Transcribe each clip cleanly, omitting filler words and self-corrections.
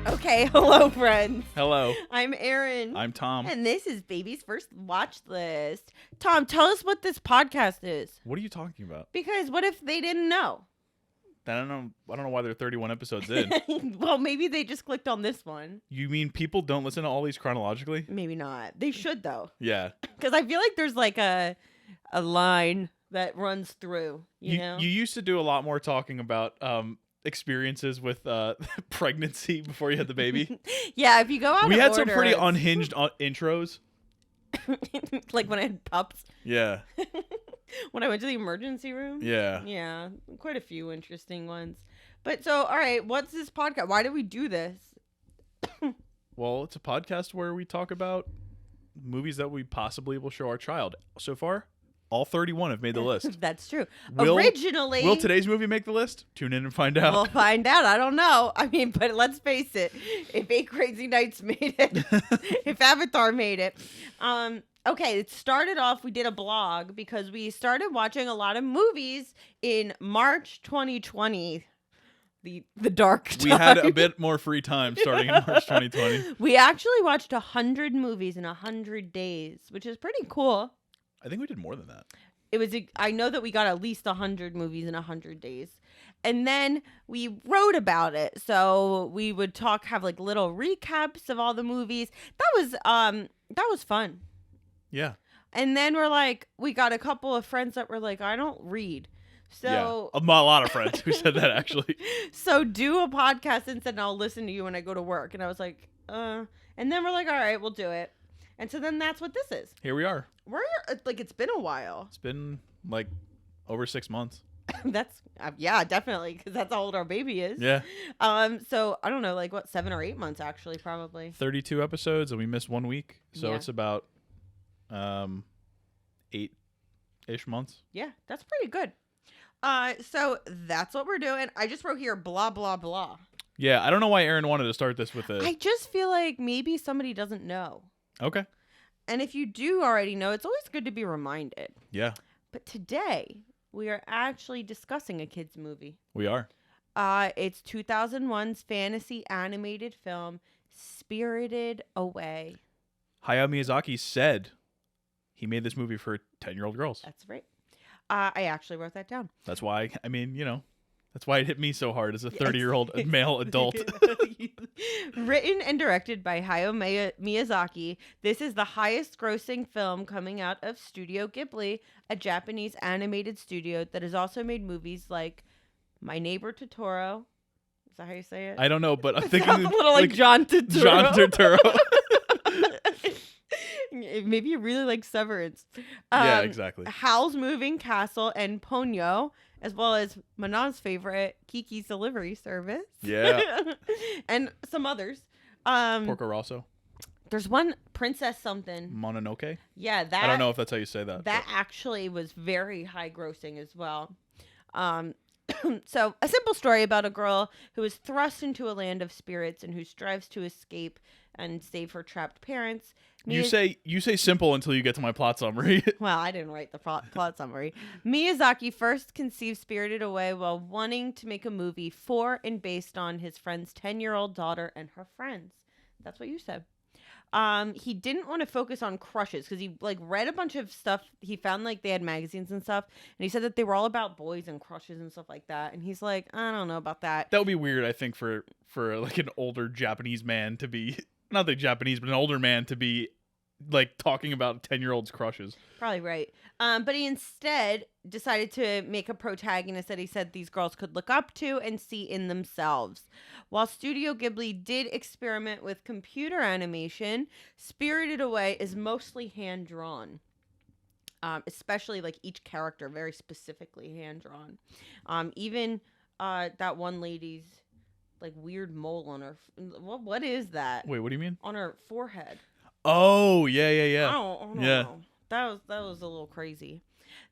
Okay, hello, friends. Hello. I'm Erin. I'm Tom. And this is Baby's First Watch List. Tom, tell us what this podcast is. What are you talking about? Because what if they didn't know? I don't know why they're 31 episodes in. Well, maybe they just clicked on this one. You mean people don't listen to all these chronologically? Maybe not. They should, though. Yeah. Because I feel like there's like a line that runs through, you know? You used to do a lot more talking about experiences with pregnancy before you had the baby. Yeah, if you go out We of had order, some pretty unhinged intros. like when I had pups. Yeah. When I went to the emergency room. Yeah. Yeah, quite a few interesting ones. But so, all right, what's this podcast? Why do we do this? Well, it's a podcast where we talk about movies that we possibly will show our child. So far, all 31 have made the list. That's true. Will today's movie make the list? Tune in and find out. We'll find out. I don't know. I mean, but let's face it. If 8 Crazy Nights made it, if Avatar made it. Okay, it started off, we did a blog because we started watching a lot of movies in March 2020. The dark time. We had a bit more free time starting in March 2020. We actually watched 100 movies in 100 days, which is pretty cool. I think we did more than that. I know that we got at least 100 movies in 100 days. And then we wrote about it. So we would have like little recaps of all the movies. That was fun. Yeah. And then we got a couple of friends that were like, I don't read. So yeah. A lot of friends who said that actually. So do a podcast instead and I'll listen to you when I go to work. And I was like, And then we're like, all right, we'll do it. And so then that's what this is. Here we are. It's been a while. It's been like over 6 months. That's yeah, definitely, because that's how old our baby is. Yeah. So I don't know, 7 or 8 months actually, probably. 32 episodes, and we missed 1 week, so Yeah. it's about 8-ish months. Yeah, that's pretty good. So that's what we're doing. I just wrote here blah blah blah. Yeah, I don't know why Erin wanted to start this with a. I just feel like maybe somebody doesn't know. Okay. And if you do already know, it's always good to be reminded. Yeah. But today we are actually discussing a kids movie. We are. It's 2001's fantasy animated film Spirited Away. Hayao Miyazaki said he made this movie for 10-year-old girls. That's right. I actually wrote that down. That's why, that's why it hit me so hard as a 30-year-old male adult. Written and directed by Hayao Miyazaki, this is the highest grossing film coming out of Studio Ghibli, a Japanese animated studio that has also made movies like My Neighbor Totoro. Is that how you say it? I don't know, but I'm thinking a little like John Turturro. John Turturro. Maybe you really like Severance. Yeah, exactly. Howl's Moving Castle and Ponyo, as well as Manon's favorite, Kiki's Delivery Service. Yeah. And some others. Porco Rosso. There's one Princess something. Mononoke? Yeah, that. I don't know if that's how you say that. That actually was very high grossing as well. So, a simple story about a girl who is thrust into a land of spirits and who strives to escape and save her trapped parents. You say simple until you get to my plot summary. Well, I didn't write the plot summary. Miyazaki first conceived Spirited Away while wanting to make a movie for and based on his friend's 10-year-old daughter and her friends. That's what you said. He didn't want to focus on crushes because he read a bunch of stuff. He found they had magazines and stuff, and he said that they were all about boys and crushes and stuff like that. And he's like, I don't know about that. That would be weird, I think, for an older Japanese man to be, not the Japanese, but an older man to be talking about 10-year-olds' crushes. Probably right. But he instead decided to make a protagonist that he said these girls could look up to and see in themselves. While Studio Ghibli did experiment with computer animation, Spirited Away is mostly hand-drawn. Especially each character, very specifically hand-drawn. Even that one lady's weird mole on her. What is that? Wait, what do you mean? On her forehead. Oh, yeah. I don't know. That was a little crazy.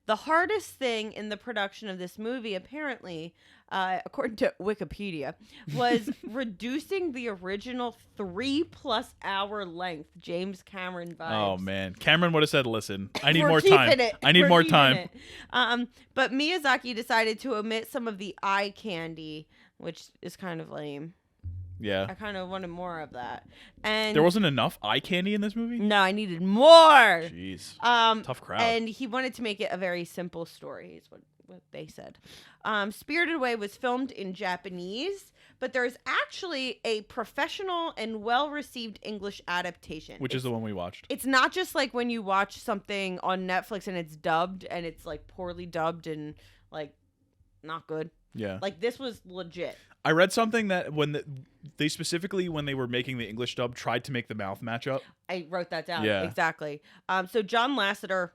The hardest thing in the production of this movie, apparently, according to Wikipedia, was reducing the original 3+ hour length James Cameron vibes. Oh, man. Cameron would have said, listen, I need We're more time. keeping it. I need We're more keeping time. it. But Miyazaki decided to omit some of the eye candy, which is kind of lame. Yeah. I kind of wanted more of that. And There wasn't enough eye candy in this movie? no, I needed more. Jeez. Um, Tough crowd. And he wanted to make it a very simple story, is what they said. Spirited Away was filmed in Japanese, but there's actually a professional and well-received English adaptation. Which is the one we watched. It's not just like when you watch something on Netflix and it's dubbed and it's like poorly dubbed and like not good. Yeah. Like this was legit. I read something that when they specifically, when they were making the English dub, tried to make the mouth match up. I wrote that down. Yeah. Exactly. So John Lasseter,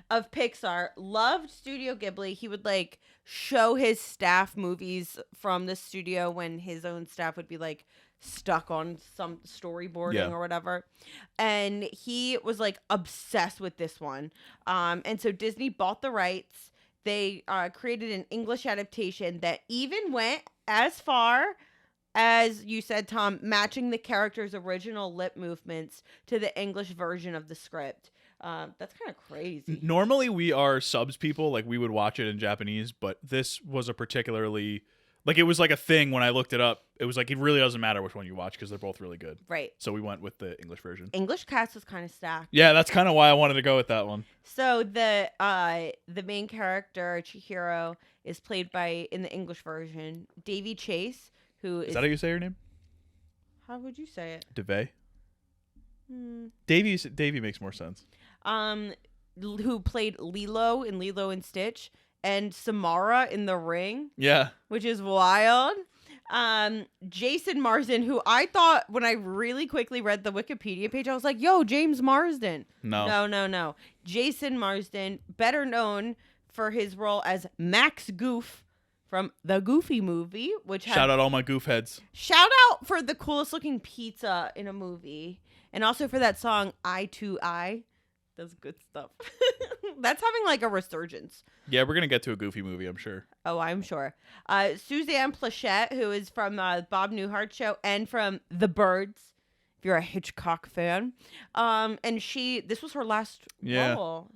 of Pixar, loved Studio Ghibli. He would like show his staff movies from the studio when his own staff would be like stuck on some storyboarding or whatever. And he was like obsessed with this one. And so Disney bought the rights. They created an English adaptation that even went as far as you said, Tom, matching the character's original lip movements to the English version of the script. That's kind of crazy. Normally we are subs people, like we would watch it in Japanese, but this was a particularly, like it was like a thing when I looked it up. It was like it really doesn't matter which one you watch because they're both really good. Right. So we went with the English version. English cast was kind of stacked. Yeah, that's kind of why I wanted to go with that one. So the main character, Chihiro, is played by, in the English version, Davy Chase, who is... Is that how you say her name? How would you say it? DeVay? Davy makes more sense. Who played Lilo in Lilo and Stitch and Samara in The Ring. Yeah. Which is wild. Jason Marsden, who I thought when I really quickly read the Wikipedia page, I was like, yo, James Marsden. No. Jason Marsden, better known for his role as Max Goof from the Goofy movie, which shout out all my goof heads. Shout out for the coolest looking pizza in a movie. And also for that song, Eye to Eye. That's good stuff. That's having like a resurgence. Yeah, we're going to get to a Goofy movie, I'm sure. Oh, I'm sure. Suzanne Plachette, who is from Bob Newhart Show and from The Birds, if you're a Hitchcock fan. And this was her last role.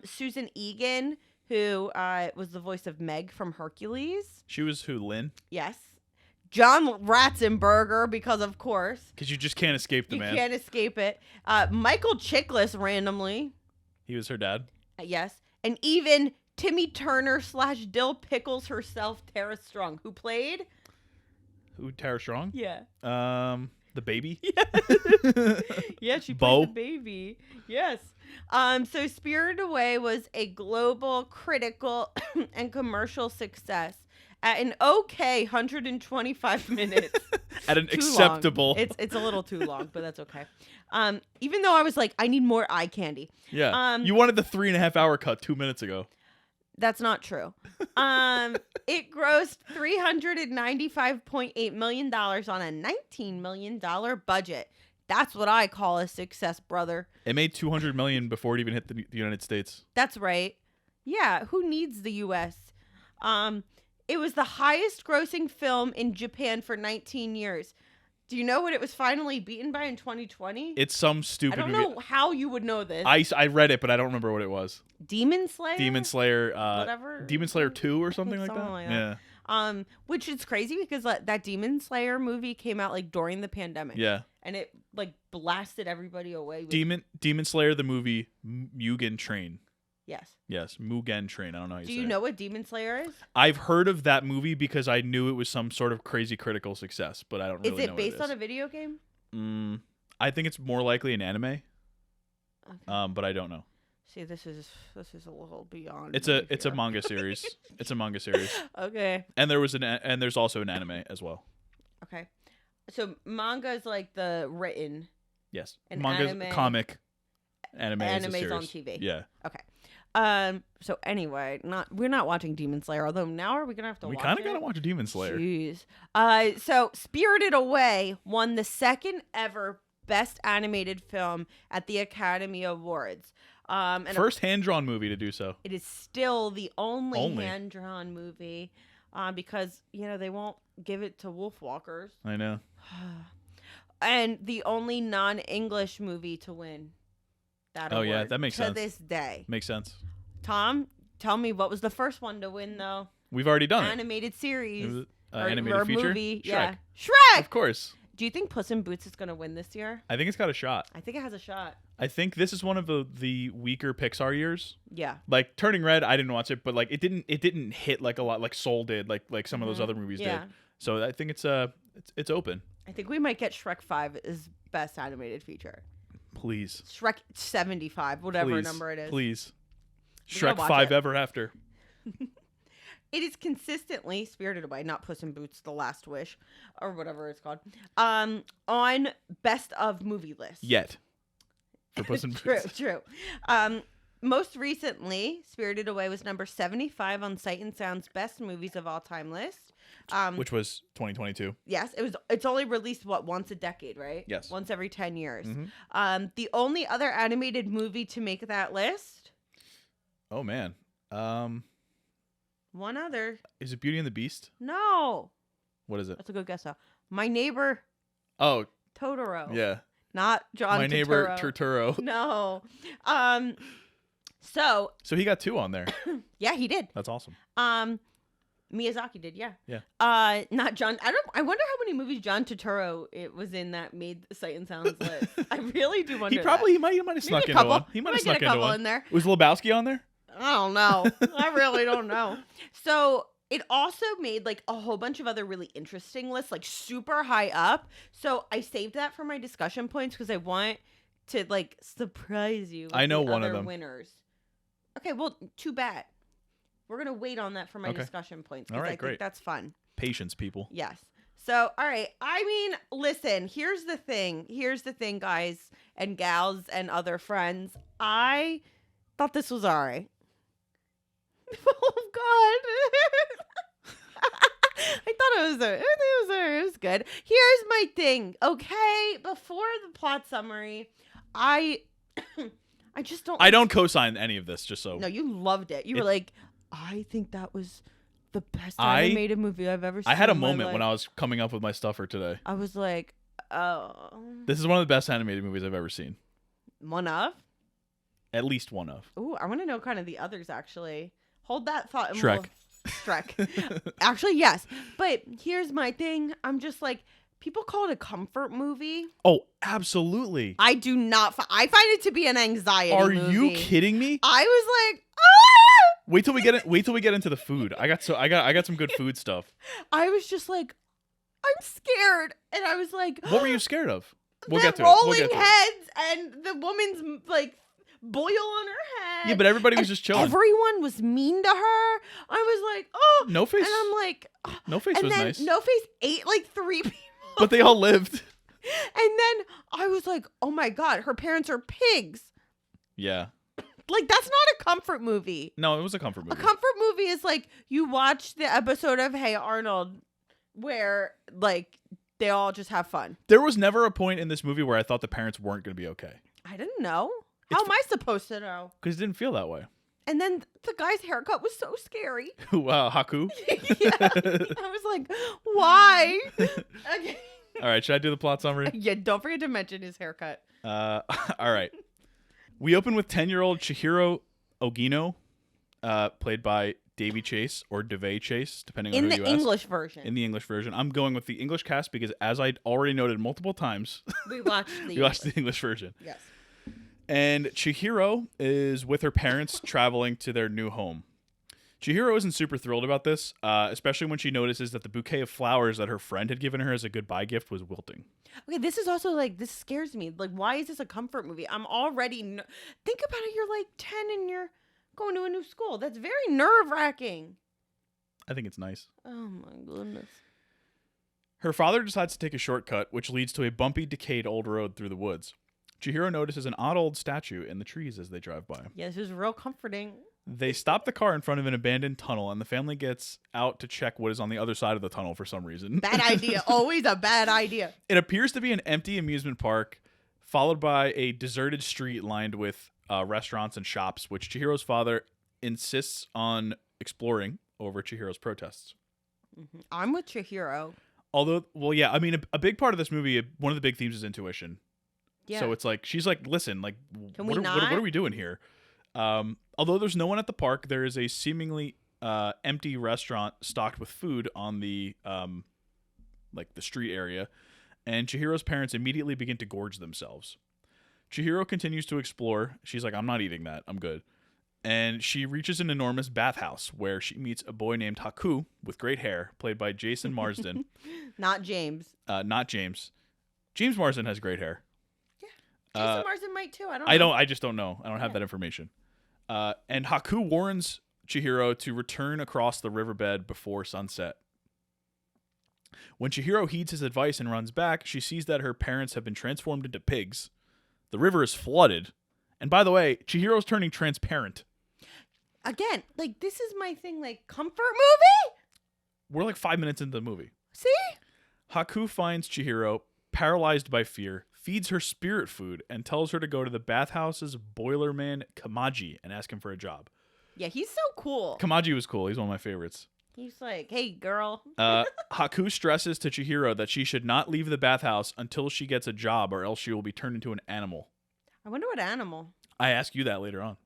Susan Egan, who was the voice of Meg from Hercules. She was who, Lynn? Yes. John Ratzenberger, because of course. Because you just can't escape the man. You can't escape it. Michael Chiklis, randomly. He was her dad? Yes. And even Timmy Turner / Dill Pickles herself, Tara Strong, who played... Who, Tara Strong? Yeah. The baby? Yeah. Yeah, she Bo? played the baby. Yes. So Spirited Away was a global, critical, and commercial success. At an okay 125 minutes. At an acceptable. Long. It's a little too long, but that's okay. Even though I was like, I need more eye candy. Yeah. You wanted the 3.5 hour cut 2 minutes ago. That's not true. It grossed $395.8 million on a $19 million budget. That's what I call a success, brother. It made $200 million before it even hit the United States. That's right. Yeah, who needs the U.S.? It was the highest grossing film in Japan for 19 years. Do you know what it was finally beaten by in 2020? It's some stupid movie. I don't know how you would know this. I read it, but I don't remember what it was. Demon Slayer? Demon Slayer. Whatever. Demon Slayer 2 or something like that? Yeah. Which is crazy because that Demon Slayer movie came out like during the pandemic. Yeah. And it like blasted everybody away. Demon Slayer, the movie, Mugen Train. Yes, Mugen Train. I don't know how you say it. Do you know what Demon Slayer is? I've heard of that movie because I knew it was some sort of crazy critical success, but I don't really know what it is. Is it based on a video game? I think it's more likely an anime. Okay. But I don't know. See, this is a little beyond. It's a manga series. It's a manga series. Okay. And there's also an anime as well. Okay. So manga is like the written. Yes. Manga, comic, anime is a series. On TV. Yeah. Okay. So anyway, we're not watching Demon Slayer, although now are we gonna have to watch it? We kind of gotta watch Demon Slayer. Jeez. So Spirited Away won the second ever Best Animated Film at the Academy Awards. And first hand-drawn movie to do so. It is still the only hand-drawn movie, because they won't give it to Wolfwalkers. I know. And the only non-English movie to win that award. Yeah, that makes sense. To this day. Makes sense. Tom, tell me what was the first one to win, though? We've already done Animated series. animated or feature? movie. Shrek. Yeah. Shrek! Of course. Do you think Puss in Boots is going to win this year? I think it's got a shot. I think it has a shot. I think this is one of the weaker Pixar years. Yeah. Like Turning Red, I didn't watch it, but like it didn't hit like a lot like Soul did, like some of those other movies did. So I think it's open. I think we might get Shrek 5 as best animated feature. Please. Shrek 75, whatever Please. number it is. Please. We're Shrek gonna watch 5 it. Ever After. It is consistently Spirited Away, not Puss in Boots, The Last Wish, or whatever it's called, on best of movie lists. Yet. For Puss in Boots. True. Most recently, Spirited Away was number 75 on Sight and Sound's best movies of all time list. Which was 2022. Yes, it's only released once a decade, right? Yes. Once every 10 years. Mm-hmm. The only other animated movie to make that list. Oh man. One other. Is it Beauty and the Beast? No. What is it? That's a good guess though. My Neighbor Oh, Totoro. yeah. Not John My Turturro. Neighbor Turturro. No. So So he got 2 on there. yeah, he did. That's awesome. Miyazaki did, yeah. Yeah. Not John. I wonder how many movies John Turturro it was in that made Sight and Sound's list. I really do wonder. He might have Maybe snuck a into couple. one. He might have snuck get a into couple one. in there. Was Lebowski on there? I don't know. I really don't know. So it also made like a whole bunch of other really interesting lists, like super high up. So I saved that for my discussion points because I want to like surprise you. With I know the one of other them. Winners. Okay, well, too bad. We're gonna wait on that for my Okay. discussion points All because right, I great. think that's fun. Patience, people. Yes. So, all right. I mean, listen, here's the thing. Here's the thing, guys and gals and other friends. I thought this was all right. Oh, God. I thought it was good. Here's my thing, okay? Before the plot summary, I just don't. I don't co-sign any of this, just so. No, you loved it. You were like, I think that was the best I animated movie I've ever seen. I had a in my moment when life. I was coming up with my stuff for today. I was like, oh. This is one of the best animated movies I've ever seen. One of? At least one of. Ooh, I want to know kind of the others, actually. Hold that thought. And Shrek. Shrek. Actually, yes. But here's my thing. I'm just like, people call it a comfort movie. Oh, absolutely. I do not. I find it to be an anxiety Are movie. you kidding me? I was like, ah! Wait till we get into the food. I got some good food stuff. I was just like, I'm scared. And I was like, What were you scared of? We'll the get to it. rolling We'll get to it. heads and the woman's like boil on her head. Yeah, but everybody was And just chilling. Everyone was mean to her. I was like, oh. No Face. And I'm like, oh. No Face And was then nice. No Face ate like 3 people. But they all lived. And then I was like, oh my God, her parents are pigs. Yeah. Like, that's not a comfort movie. No, it was a comfort movie. A comfort movie is like you watch the episode of Hey Arnold where like they all just have fun. There was never a point in this movie where I thought the parents weren't going to be okay. I didn't know. How am I supposed to know? Because it didn't feel that way. And then the guy's haircut was so scary. Haku. Yeah. I was like, why? Okay. All right, should I do the plot summary? Yeah, don't forget to mention his haircut. All right. We open with 10-year-old Chihiro Ogino, played by Davy Chase or DeVay Chase, depending on In who the you ask. English version. In the English version. I'm going with the English cast because, as I already noted multiple times, We watched the we watched the English version. Yes. And Chihiro is with her parents traveling to their new home. Chihiro isn't super thrilled about this, especially when she notices that the bouquet of flowers that her friend had given her as a goodbye gift was wilting. Okay, this is also like, this scares me. Like, why is this a comfort movie? I'm already, think about it, you're like 10 and you're going to a new school. That's very nerve-wracking. I think it's nice. Oh my goodness. Her father decides to take a shortcut, which leads to a bumpy, decayed old road through the woods. Chihiro notices an odd old statue in the trees as they drive by. Yeah, this is real comforting. They stop the car in front of an abandoned tunnel, and the family gets out to check what is on the other side of the tunnel for some reason. Bad idea. Always a bad idea. It appears to be an empty amusement park, followed by a deserted street lined with restaurants and shops, which Chihiro's father insists on exploring over Chihiro's protests. Mm-hmm. I'm with Chihiro. Although, well, yeah, I mean, a big part of this movie, one of the big themes is intuition. Yeah. So it's like, she's like, listen, like, Can what we are not? we doing here? Although there's no one at the park, there is a seemingly empty restaurant stocked with food on the the street area, and Chihiro's parents immediately begin to gorge themselves. Chihiro continues to explore. She's like, I'm not eating that. I'm good. And she reaches an enormous bathhouse where she meets a boy named Haku with great hair, played by Jason Marsden. Not James. Not James. James Marsden has great hair. Yeah. Jason Marsden might too. I don't know. I just don't know. I don't have that information. And Haku warns Chihiro to return across the riverbed before sunset. When Chihiro heeds his advice and runs back, she sees that her parents have been transformed into pigs. The river is flooded. And by the way, Chihiro's turning transparent. Again, like, this is my thing, like, comfort movie? We're like 5 minutes into the movie. See? Haku finds Chihiro, paralyzed by fear, feeds her spirit food, and tells her to go to the bathhouse's boilerman Kamaji and ask him for a job. Yeah, he's so cool. Kamaji was cool. He's one of my favorites. He's like, hey, girl. Haku stresses to Chihiro that she should not leave the bathhouse until she gets a job, or else she will be turned into an animal. I wonder what animal. I ask you that later on.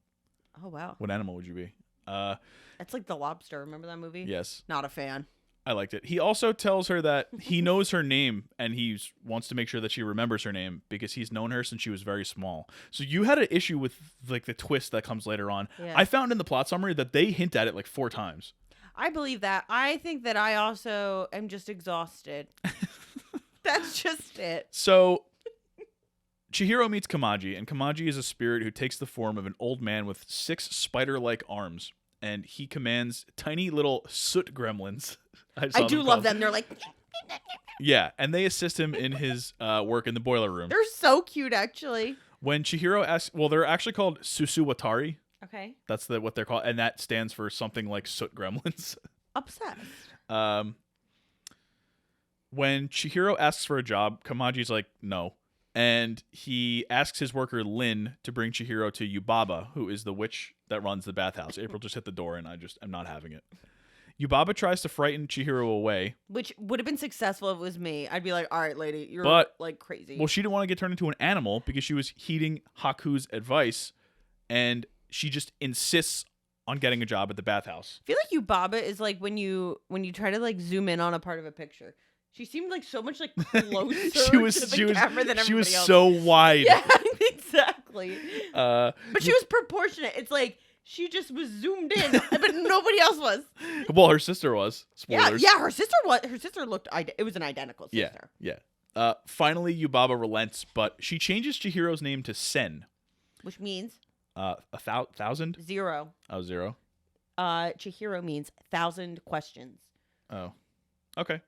Oh, wow. What animal would you be? That's like The Lobster. Remember that movie? Yes. Not a fan. I liked it. He also tells her that he knows her name and he wants to make sure that she remembers her name because he's known her since she was very small. So you had an issue with like the twist that comes later on. Yeah. I found in the plot summary that they hint at it like 4 times. I believe that. I think that I also am just exhausted. That's just it. So Chihiro meets Kamaji, and Kamaji is a spirit who takes the form of an old man with 6 spider-like arms, and he commands tiny little soot gremlins. I do love them. They're like... Yeah, and they assist him in his work in the boiler room. They're so cute, actually. When Chihiro asks... Well, they're actually called Susuwatari. Okay. That's what they're called, and that stands for something like soot gremlins. Obsessed. When Chihiro asks for a job, Kamaji's like, no. And he asks his worker, Lin, to bring Chihiro to Yubaba, who is the witch that runs the bathhouse. April just hit the door, and I'm not having it. Yubaba tries to frighten Chihiro away. Which would have been successful if it was me. I'd be like, all right, lady, you're like crazy. Well, she didn't want to get turned into an animal because she was heeding Haku's advice, and she just insists on getting a job at the bathhouse. I feel like Yubaba is like when you try to like zoom in on a part of a picture. She seemed like so much like closer to the camera than everybody else. She was so wide. Yeah, exactly. But she was proportionate. It's like she just was zoomed in, but nobody else was. Well, her sister was. Spoilers. Yeah, her sister was. Her sister looked. It was an identical sister. Yeah. Finally, Yubaba relents, but she changes Chihiro's name to Sen, which means 1,000. 0. Oh, 0. Chihiro means 1,000 questions. Oh, okay.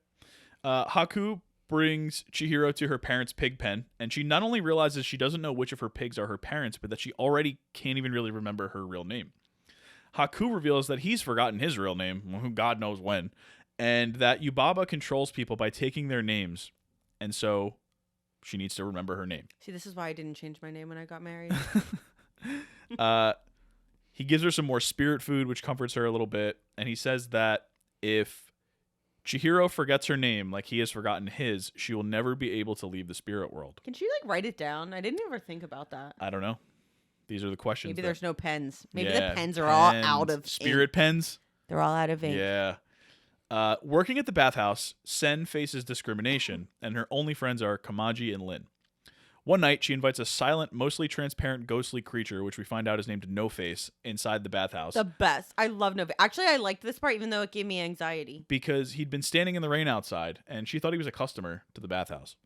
Haku brings Chihiro to her parents' pig pen, and she not only realizes she doesn't know which of her pigs are her parents, but that she already can't even really remember her real name. Haku reveals that he's forgotten his real name, God knows when, and that Yubaba controls people by taking their names, and so she needs to remember her name. See, this is why I didn't change my name when I got married. He gives her some more spirit food, which comforts her a little bit, and he says that if Chihiro forgets her name like he has forgotten his, she will never be able to leave the spirit world. Can she like write it down? I didn't ever think about that. I don't know. These are the questions. Maybe there's no pens. Maybe Yeah, the pens are all out of spirit ink. pens. They're all out of ink. Yeah. Working at the bathhouse, Sen faces discrimination, and her only friends are Kamaji and Lin. One night, she invites a silent, mostly transparent, ghostly creature, which we find out is named No Face, inside the bathhouse. The best. I love No Face. Actually, I liked this part, even though it gave me anxiety. Because he'd been standing in the rain outside, and she thought he was a customer to the bathhouse.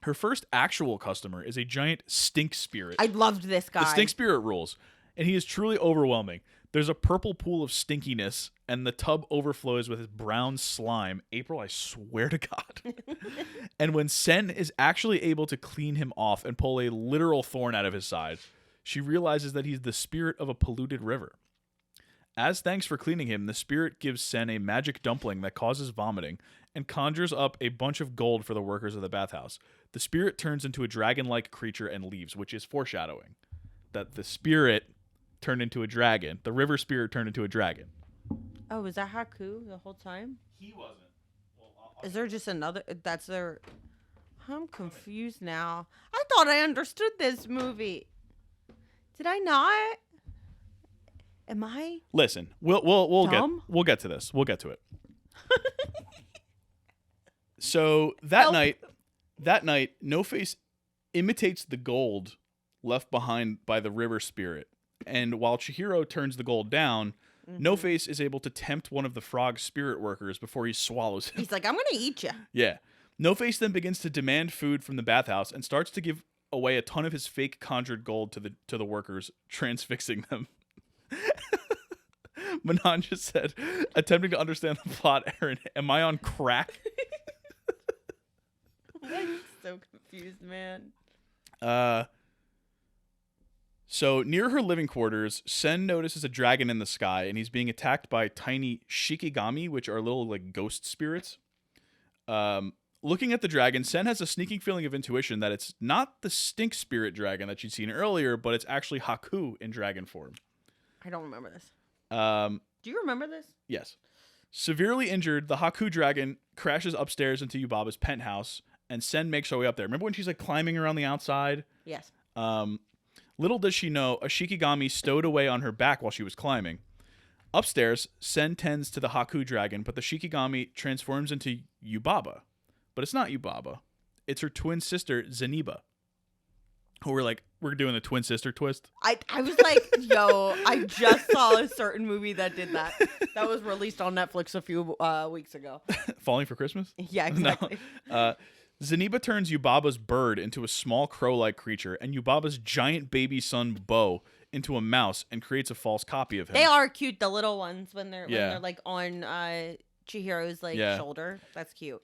Her first actual customer is a giant stink spirit. I loved this guy. The stink spirit rules, and he is truly overwhelming. There's a purple pool of stinkiness, and the tub overflows with his brown slime. April, I swear to God. And when Sen is actually able to clean him off and pull a literal thorn out of his side, she realizes that he's the spirit of a polluted river. As thanks for cleaning him, the spirit gives Sen a magic dumpling that causes vomiting and conjures up a bunch of gold for the workers of the bathhouse. The spirit turns into a dragon-like creature and leaves, which is foreshadowing that the spirit turned into a dragon. The river spirit turned into a dragon. Oh, is that Haku the whole time? He wasn't. Is there just another? That's their... I'm confused now. I thought I understood this movie. Did I not? Am I Listen, we'll dumb? get to this. We'll get to it. So that Help. night, No Face imitates the gold left behind by the river spirit, and while Chihiro turns the gold down, No Face is able to tempt one of the frog spirit workers before he swallows him. He's like, I'm gonna eat you. Yeah. No Face then begins to demand food from the bathhouse and starts to give away a ton of his fake conjured gold to the workers, transfixing them. Manon just said, attempting to understand the plot, Aaron, am I on crack? I'm so confused, man. So near her living quarters, Sen notices a dragon in the sky, and he's being attacked by tiny shikigami, which are little like ghost spirits. Looking at the dragon, Sen has a sneaking feeling of intuition that it's not the stink spirit dragon that she'd seen earlier, but it's actually Haku in dragon form. I don't remember this. Do you remember this? Yes. Severely injured, the Haku dragon crashes upstairs into Yubaba's penthouse, and Sen makes her way up there. Remember when she's like climbing around the outside? Yes. Little does she know, a shikigami stowed away on her back while she was climbing. Upstairs, Sen tends to the Haku dragon, but the shikigami transforms into Yubaba. But it's not Yubaba. It's her twin sister, Zeniba. Who we're doing the twin sister twist. I was like, yo, I just saw a certain movie that did that. That was released on Netflix a few weeks ago. Falling for Christmas? Yeah, exactly. No. Zeniba turns Yubaba's bird into a small crow-like creature, and Yubaba's giant baby son, Bo, into a mouse, and creates a false copy of him. They are cute, the little ones, when they're like on Chihiro's shoulder. That's cute.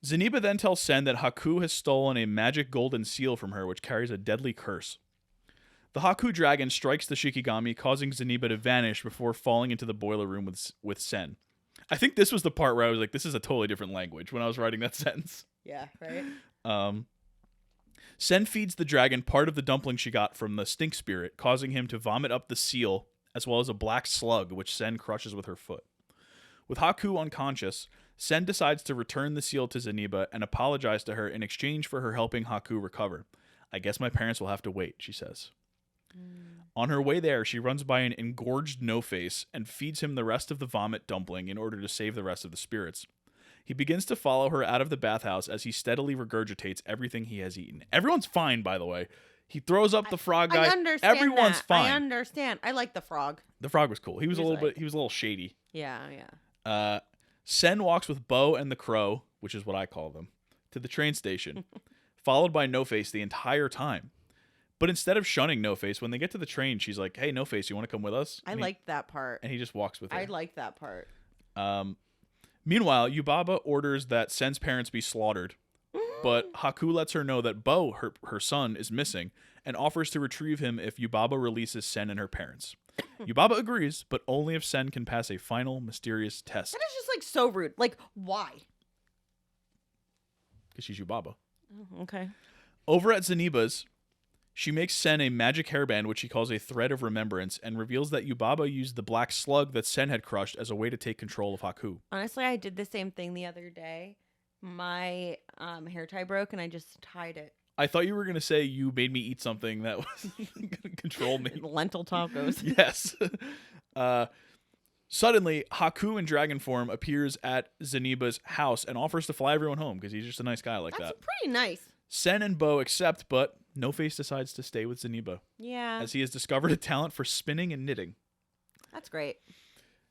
Zeniba then tells Sen that Haku has stolen a magic golden seal from her, which carries a deadly curse. The Haku dragon strikes the shikigami, causing Zeniba to vanish before falling into the boiler room with Sen. I think this was the part where I was like, this is a totally different language when I was writing that sentence. Yeah, right? Sen feeds the dragon part of the dumpling she got from the stink spirit, causing him to vomit up the seal, as well as a black slug, which Sen crushes with her foot. With Haku unconscious, Sen decides to return the seal to Zeniba and apologize to her in exchange for her helping Haku recover. I guess my parents will have to wait, she says. On her way there, she runs by an engorged No-Face and feeds him the rest of the vomit dumpling in order to save the rest of the spirits. He begins to follow her out of the bathhouse as he steadily regurgitates everything he has eaten. Everyone's fine, by the way. He throws up the frog guy. I understand. Everyone's fine. I understand. I like the frog. The frog was cool. He was a little shady. Yeah, yeah. Sen walks with Bo and the crow, which is what I call them, to the train station, followed by No-Face the entire time. But instead of shunning No-Face, when they get to the train, she's like, "Hey, No-Face, you want to come with us?" I liked that part. And he just walks with her. I like that part. Meanwhile, Yubaba orders that Sen's parents be slaughtered, but Haku lets her know that Bo, her son, is missing, and offers to retrieve him if Yubaba releases Sen and her parents. Yubaba agrees, but only if Sen can pass a final mysterious test. That is just like so rude. Like, why? Because she's Yubaba. Okay. Over at Zeniba's, she makes Sen a magic hairband, which she calls a thread of remembrance, and reveals that Yubaba used the black slug that Sen had crushed as a way to take control of Haku. Honestly, I did the same thing the other day. My hair tie broke, and I just tied it. I thought you were going to say you made me eat something that was going to control me. Lentil tacos. Yes. Suddenly, Haku in dragon form appears at Zeniba's house and offers to fly everyone home because he's just a nice guy like that. That's pretty nice. Sen and Bo accept, but No-Face decides to stay with Zeniba. Yeah. As he has discovered a talent for spinning and knitting. That's great.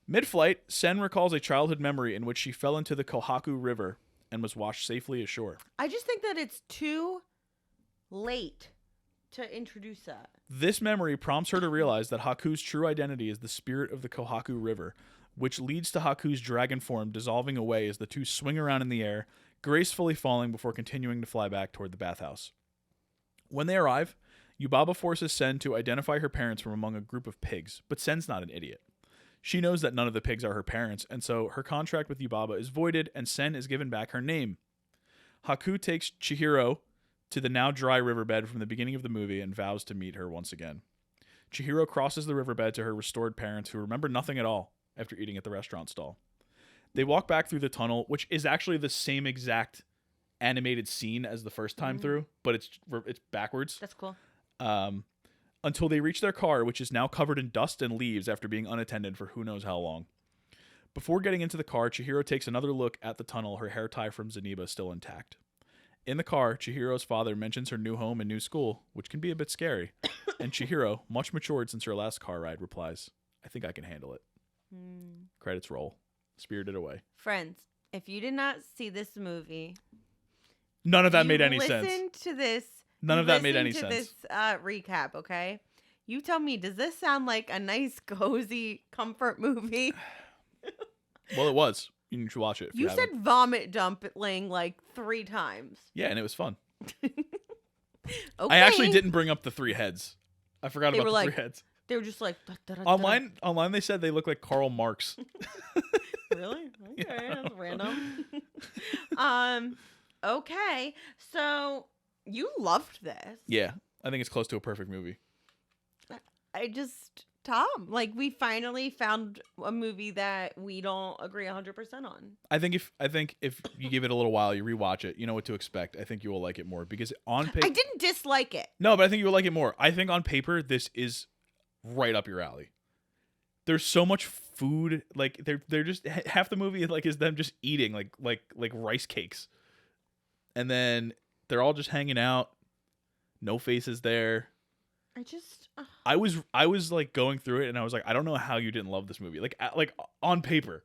Mid-flight, Sen recalls a childhood memory in which she fell into the Kohaku River and was washed safely ashore. I just think that it's too late to introduce that. This memory prompts her to realize that Haku's true identity is the spirit of the Kohaku River, which leads to Haku's dragon form dissolving away as the two swing around in the air, gracefully falling before continuing to fly back toward the bathhouse. When they arrive, Yubaba forces Sen to identify her parents from among a group of pigs, but Sen's not an idiot. She knows that none of the pigs are her parents, and so her contract with Yubaba is voided, and Sen is given back her name. Haku takes Chihiro to the now dry riverbed from the beginning of the movie and vows to meet her once again. Chihiro crosses the riverbed to her restored parents, who remember nothing at all after eating at the restaurant stall. They walk back through the tunnel, which is actually the same exact animated scene as the first time through, but it's backwards. That's cool. until they reach their car, which is now covered in dust and leaves after being unattended for who knows how long. Before getting into the car, Chihiro takes another look at the tunnel, her hair tie from Zeniba still intact. In the car, Chihiro's father mentions her new home and new school, which can be a bit scary. And Chihiro, much matured since her last car ride, replies, I think I can handle it. Credits roll. Spirited Away. Friends, if you did not see this movie, none of that made any sense. Listen to this. None of that made any sense. This recap, okay? You tell me, does this sound like a nice, cozy comfort movie? Well, it was. You should watch it. You said vomit dumpling like 3 times. Yeah, and it was fun. Okay. I actually didn't bring up the 3 heads. I forgot about the 3 heads. They were just like... Online they said they look like Karl Marx. Really? Okay, Yeah. that's random. Okay, so you loved this. Yeah, I think it's close to a perfect movie. Tom, like we finally found a movie that we don't agree 100% on. I think if you give it a little while, you rewatch it, you know what to expect. I think you will like it more because on paper I didn't dislike it. No, but I think you will like it more. I think on paper this is right up your alley. There's so much food, like they're just half the movie like is them just eating like rice cakes. And then they're all just hanging out. No faces there. I was like going through it and I was like, I don't know how you didn't love this movie. Like on paper.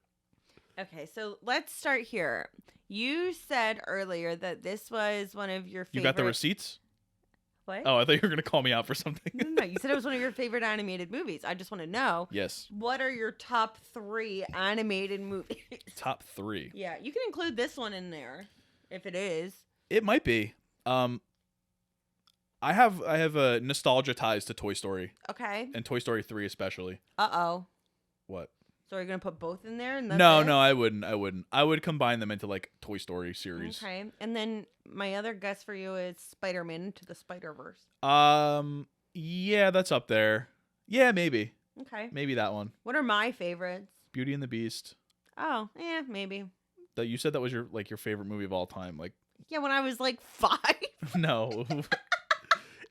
Okay, so let's start here. You said earlier that this was one of your favorite... You got the receipts? What? Oh, I thought you were going to call me out for something. No, you said it was one of your favorite animated movies. I just want to know. Yes. What are your top 3 animated movies? Top 3. Yeah, you can include this one in there if it is. It might be. I have a nostalgia ties to Toy Story. Okay. And Toy Story 3 especially. Uh-oh. What? So are you going to put both in there? And No, I wouldn't. I would combine them into like Toy Story series. Okay. And then my other guess for you is Spider-Man Into the Spider-Verse. Yeah, that's up there. Yeah, maybe. Okay. Maybe that one. What are my favorites? Beauty and the Beast. Oh, yeah, maybe. That you said that was your favorite movie of all time. Like Yeah, when I was like 5. No.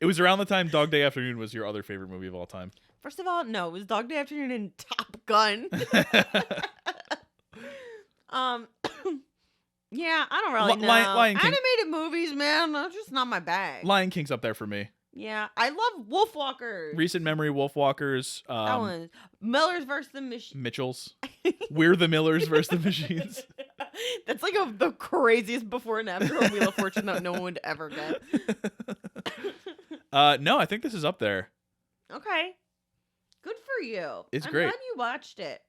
It was around the time Dog Day Afternoon was your other favorite movie of all time. First of all, no, it was Dog Day Afternoon and Top Gun. Yeah, I don't really know. Lion King. Animated movies, man, that's just not my bag. Lion King's up there for me. Yeah, I love Wolfwalkers. Recent memory, Wolfwalkers. That one. Millers versus the Machines. Mitchells. We're the Millers versus the Machines. That's like the craziest before and after on Wheel of Fortune that no one would ever get. No, I think this is up there. Okay. Good for you. It's I'm great. glad you watched it.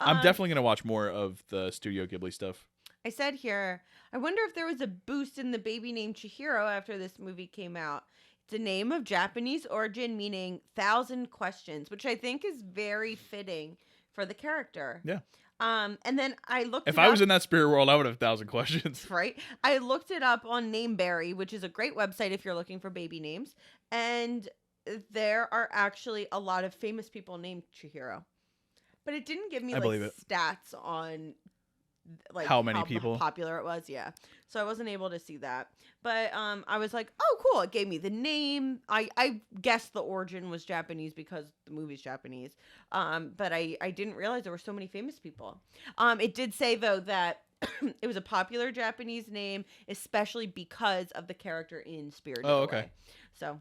I'm definitely going to watch more of the Studio Ghibli stuff. I said here, I wonder if there was a boost in the baby named Chihiro after this movie came out. It's a name of Japanese origin meaning 1,000 questions, which I think is very fitting for the character. Yeah. And then I looked If I was in that spirit world, I would have 1,000 questions. Right? I looked it up on Nameberry, which is a great website if you're looking for baby names. And there are actually a lot of famous people named Chihiro. But it didn't give me stats on like how many people popular it was. Yeah. So I wasn't able to see that. But I was like, oh, cool. It gave me the name. I guessed the origin was Japanese because the movie's Japanese. But I didn't realize there were so many famous people. It did say, though, that it was a popular Japanese name, especially because of the character in Spirited Away. Okay. So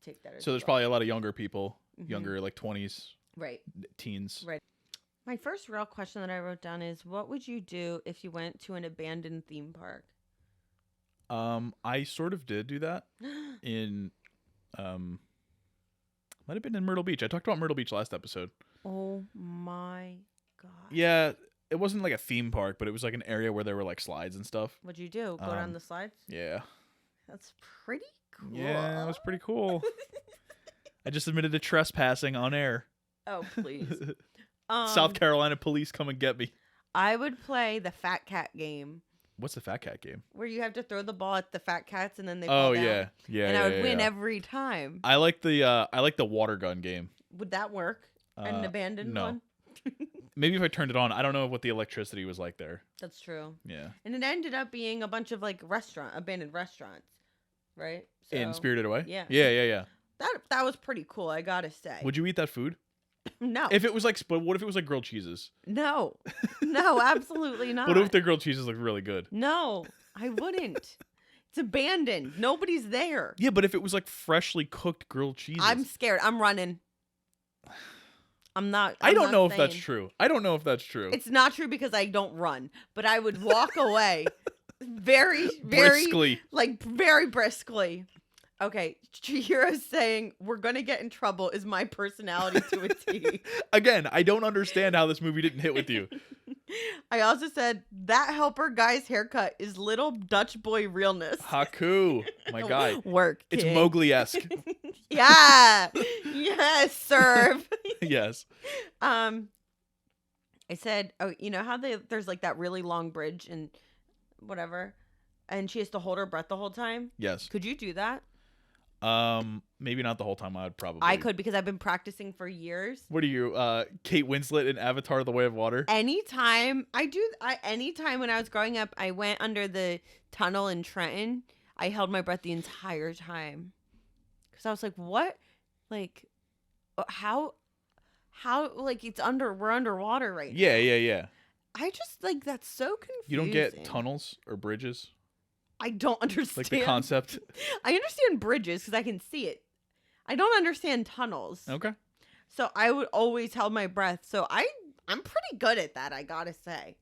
take that as So there's probably a lot of younger people, younger, like 20s, right, teens. Right. My first real question that I wrote down is, what would you do if you went to an abandoned theme park? I sort of did do that in, might have been in Myrtle Beach. I talked about Myrtle Beach last episode. Oh my God. Yeah, it wasn't like a theme park, but it was like an area where there were like slides and stuff. What'd you do? Go down the slides? Yeah. That's pretty cool. Yeah, it was pretty cool. I just admitted to trespassing on air. Oh, please. South Carolina police come and get me. I would play the Fat Cat game. What's the Fat Cat game? Where you have to throw the ball at the fat cats and then they fall down. Yeah. And I would win every time. I like the water gun game. Would that work? An abandoned one? Maybe if I turned it on. I don't know what the electricity was like there. That's true. Yeah. And it ended up being a bunch of like abandoned restaurants, right? In Spirited Away? Yeah. Yeah. That was pretty cool, I gotta say. Would you eat that food? No. If it was like, but what if it was like grilled cheeses? No. No, absolutely not. What if the grilled cheeses look really good? No, I wouldn't. It's abandoned. Nobody's there. Yeah, but if it was like freshly cooked grilled cheeses. I'm scared. I'm running. I don't know if that's true. I don't know if that's true. It's not true because I don't run, but I would walk away very, briskly. like very briskly. Okay, Chihiro's saying we're gonna get in trouble is my personality to a T. Again, I don't understand how this movie didn't hit with you. I also said that helper guy's haircut is little Dutch boy realness. Haku, my guy. Work. It's kid. Mowgli-esque. Yeah. Yes, serve. Yes. I said, oh, you know how there's like that really long bridge and whatever, and she has to hold her breath the whole time? Yes. Could you do that? Maybe not the whole time. I would I could because I've been practicing for years. What are you, Kate Winslet in Avatar: The Way of Water? Anytime when I was growing up, I went under the tunnel in Trenton. I held my breath the entire time because I was like, what? Like, how, like we're underwater right now. Yeah. I just like, that's so confusing. You don't get tunnels or bridges? I don't understand. Like the concept? I understand bridges because I can see it. I don't understand tunnels. Okay. So I would always hold my breath. So I'm pretty good at that, I gotta say.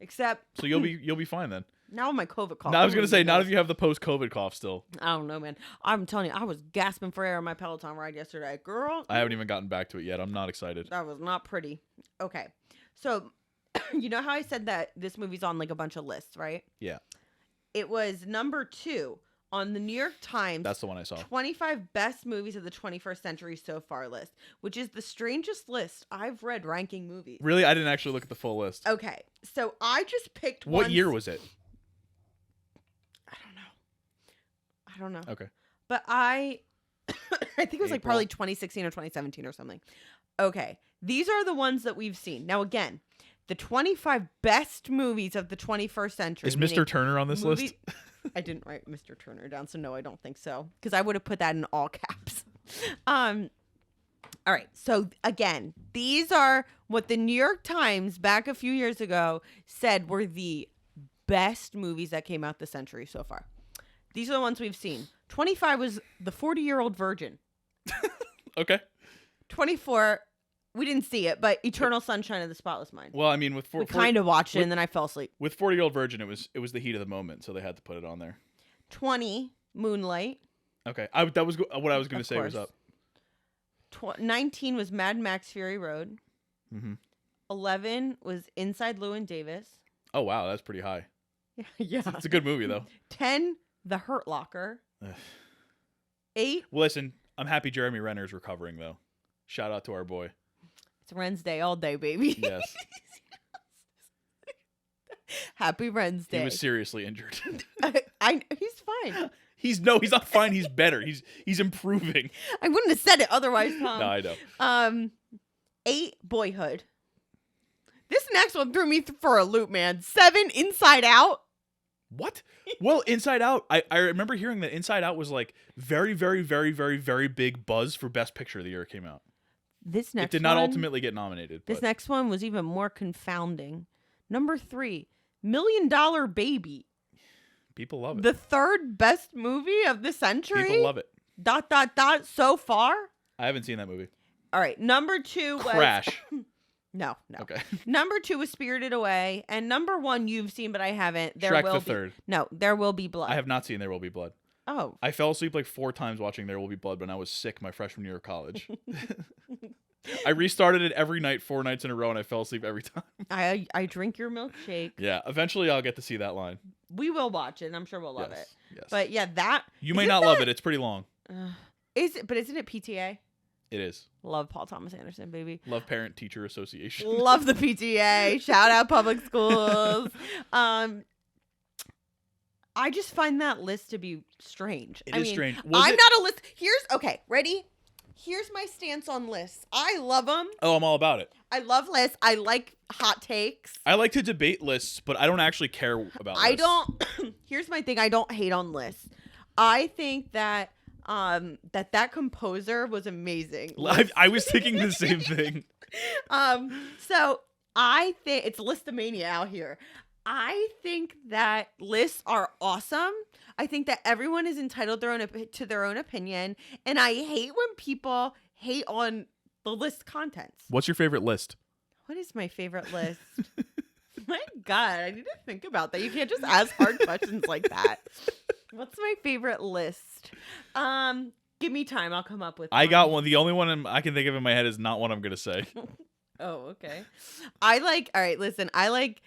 Except so you'll be fine then. now my COVID cough. Now I was gonna say, not if you have the post-COVID cough still. I don't know, man. I'm telling you, I was gasping for air on my Peloton ride yesterday. Girl. I haven't even gotten back to it yet. I'm not excited. That was not pretty. Okay. So you know how I said that this movie's on like a bunch of lists, right? Yeah. It was number 2 on the New York Times. That's the one I saw. 25 best movies of the 21st century so far list, which is the strangest list I've read ranking movies. Really? I didn't actually look at the full list. Okay. So I just picked What year was it? I don't know. Okay. But I think it was like April. probably 2016 or 2017 or something. Okay. These are the ones that we've seen. Now, again, the 25 best movies of the 21st century. Is Mr. Turner on this list? I didn't write Mr. Turner down, so no, I don't think so. Because I would have put that in all caps. All right. So again, these are what the New York Times back a few years ago said were the best movies that came out this century so far. These are the ones we've seen. 25 was The 40-Year-Old Virgin. Okay. 24, we didn't see it, but Eternal Sunshine of the Spotless Mind. Well, I mean, we kind of watched it, and then I fell asleep. With 40-Year-Old Virgin, it was the heat of the moment, so they had to put it on there. 20, Moonlight. Okay, that was what I was going to say was up. 19 was Mad Max Fury Road. Mm-hmm. 11 was Inside Llewyn Davis. Oh, wow, that's pretty high. Yeah. It's a good movie, though. 10, The Hurt Locker. 8. Well, listen, I'm happy Jeremy Renner's recovering, though. Shout out to our boy. It's Ren's Day all day, baby. Yes. Happy Ren's Day. He was seriously injured. He's fine. He's not fine. He's better. He's improving. I wouldn't have said it otherwise, Tom. No, I know. 8, Boyhood. This next one threw me for a loop, man. 7, Inside Out. What? Well, Inside Out. I remember hearing that Inside Out was like very, very, very, very, very big buzz for Best Picture the year it came out. It did not ultimately get nominated. This next one was even more confounding. Number 3, $1 Million Baby. People love it. The 3rd best movie of the century. People love it. ... So far. I haven't seen that movie. All right. Number 2 was Crash. No. Okay. Number 2 was Spirited Away, and number 1 you've seen, but I haven't. Shrek the Third. No, There Will Be Blood. I have not seen There Will Be Blood. Oh. I fell asleep like 4 times watching There Will Be Blood when I was sick my freshman year of college. I restarted it every night, 4 nights in a row, and I fell asleep every time. I drink your milkshake. Yeah, eventually I'll get to see that line. We will watch it, and I'm sure we'll love it. Yes. But yeah, that... You may not love it. It's pretty long. But isn't it PTA? It is. Love Paul Thomas Anderson, baby. Love Parent Teacher Association. Love the PTA. Shout out public schools. I just find that list to be strange. It is strange. I'm not a list. Okay, ready? Here's my stance on lists. I love them. Oh, I'm all about it. I love lists. I like hot takes. I like to debate lists, but I don't actually care about lists. Here's my thing. I don't hate on lists. I think that that composer was amazing. I was thinking the same thing. So I think it's Listomania out here. I think that lists are awesome. I think that everyone is entitled to their own opinion, and I hate when people hate on the list contents. What's your favorite list? What is my favorite list? My God, I need to think about that. You can't just ask hard questions like that. What's my favorite list? Give me time. I'll come up with I one. got one. The only one I can think of in my head is not one I'm going to say. Oh, okay. All right, listen. I like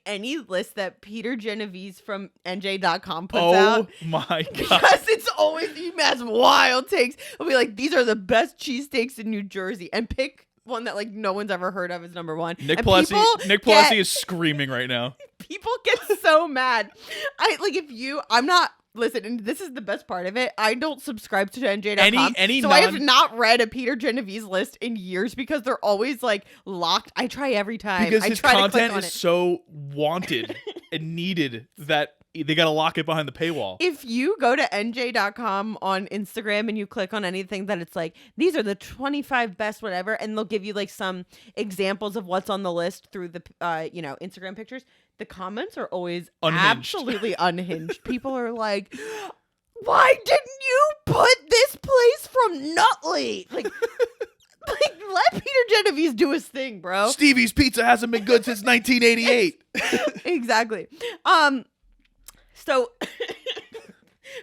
any list that Peter Genovese from NJ.com puts out. Oh my God. Because it's always he has wild takes. It'll be like, these are the best cheesesteaks in New Jersey. And pick one that like no one's ever heard of as number one. Nick Pelosi is screaming right now. People get so mad. I'm not listen, and this is the best part of it. I don't subscribe to NJ.com. I have not read a Peter Genovese list in years because they're always like locked. I try every time. Because his content is so wanted and needed that they got to lock it behind the paywall. If you go to NJ.com on Instagram and you click on anything that it's like, these are the 25 best whatever, and they'll give you like some examples of what's on the list through the Instagram pictures. The comments are always unhinged. Absolutely unhinged. People are like, why didn't you put this place from Nutley? Like let Peter Genovese do his thing, bro. Stevie's Pizza hasn't been good since 1988. Exactly. So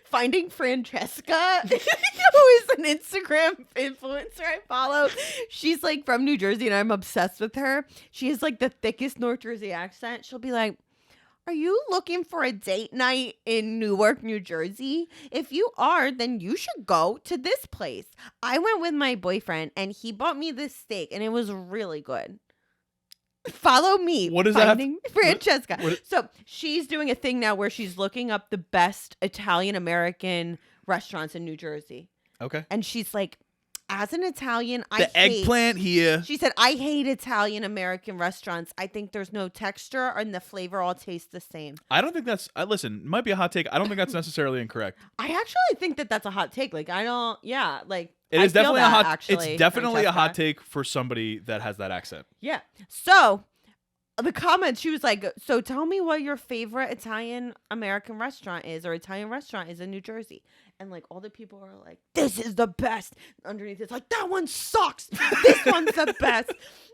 finding Francesca, who is an Instagram influencer I follow. She's like from New Jersey and I'm obsessed with her. She has like the thickest North Jersey accent. She'll be like, are you looking for a date night in Newark, New Jersey? If you are, then you should go to this place. I went with my boyfriend and he bought me this steak and it was really good. Follow me. What is Finding that? Francesca. So she's doing a thing now where she's looking up the best Italian American restaurants in New Jersey. Okay. And she's like, as an Italian, eggplant here. She said, I hate Italian American restaurants. I think there's no texture and the flavor all tastes the same. I don't think that's, listen, it might be a hot take. I don't think that's necessarily incorrect. I actually think that that's a hot take. Like, It is definitely a hot. Actually, it's definitely Francesca. a hot take for somebody that has that accent. Yeah. So the comments, she was like, "So tell me what your favorite Italian American restaurant is, or Italian restaurant is in New Jersey." And like all the people are like, "This is the best." Underneath, it's like, "That one sucks. This one's the best."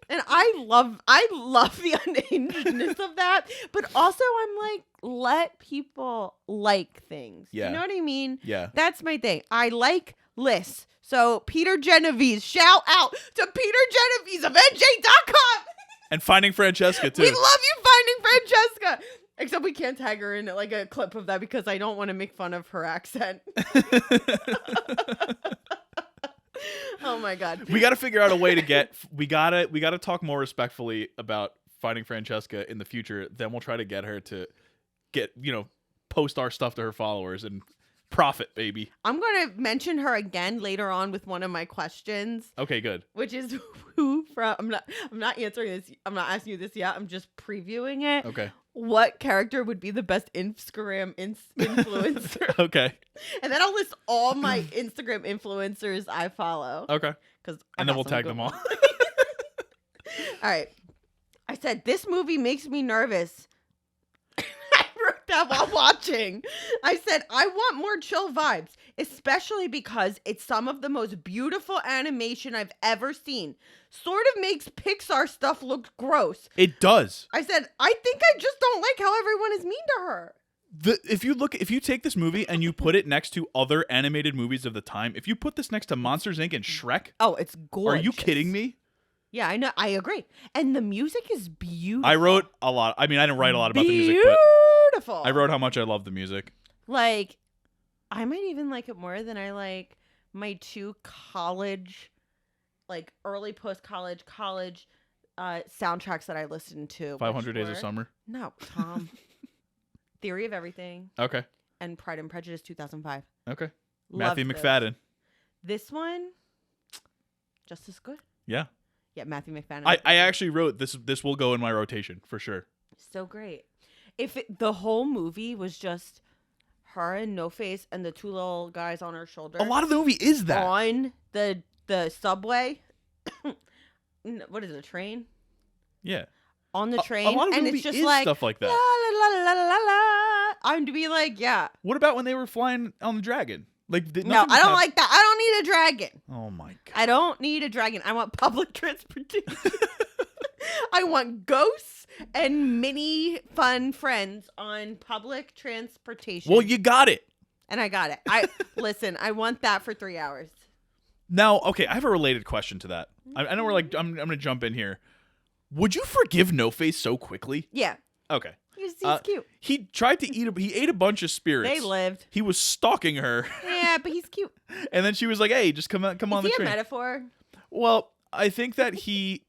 And I love the unhingedness of that. But also, I'm like, let people like things. Yeah. You know what I mean? Yeah. That's my thing. I like lists. So Peter Genovese, shout out to Peter Genovese of NJ.com. And Finding Francesca, too. We love you, Finding Francesca. Except we can't tag her in like a clip of that because I don't want to make fun of her accent. Oh my God. We got to figure out a way to we gotta talk more respectfully about Finding Francesca in the future. Then we'll try to get her to post our stuff to her followers and profit, baby. I'm going to mention her again later on with one of my questions. Okay, good. Which is who from, I'm not answering this. I'm not asking you this yet. I'm just previewing it. Okay. What character would be the best Instagram influencer? Okay. And then I'll list all my Instagram influencers I follow. Okay. And then we'll tag them all. All right. I said, this movie makes me nervous. I wrote that while watching. I said, I want more chill vibes, especially because it's some of the most beautiful animation I've ever seen. Sort of makes Pixar stuff look gross. It does. I said, I think I just don't like how everyone is mean to her. If you take this movie and you put it next to other animated movies of the time, if you put this next to Monsters Inc. and Shrek, oh, it's gorgeous. Are you kidding me? Yeah, I know. I agree. And the music is beautiful. I wrote a lot. I mean, I didn't write a lot about the music, but beautiful. I wrote how much I love the music. Like, I might even like it more than I like my two college, like early post-college, soundtracks that I listened to. 500 Days of Summer? No, Tom. Theory of Everything. Okay. And Pride and Prejudice 2005. Okay. Matthew McFadden. This one, just as good. Yeah. Yeah, Matthew McFadden. I actually wrote this will go in my rotation for sure. So great. If the whole movie was just her and No Face and the two little guys on her shoulder. A lot of the movie is that. On the subway. What is it, a train? Yeah. On the train. A lot of the and movie it's just is like stuff like that. La, la, la, la, la, la. I'm to be like, yeah. What about when they were flying on the dragon? Like, No, I don't like that. I don't need a dragon. Oh my god. I don't need a dragon. I want public transportation. I want ghosts and mini fun friends on public transportation. Well, you got it. And I got it. Listen, I want that for 3 hours. Now, okay, I have a related question to that. I know I'm gonna jump in here. Would you forgive No Face so quickly? Yeah. Okay. He's cute. He tried to he ate a bunch of spirits. They lived. He was stalking her. Yeah, but he's cute. And then she was like, "Hey, just come on the train." Is he a metaphor? Well, I think that he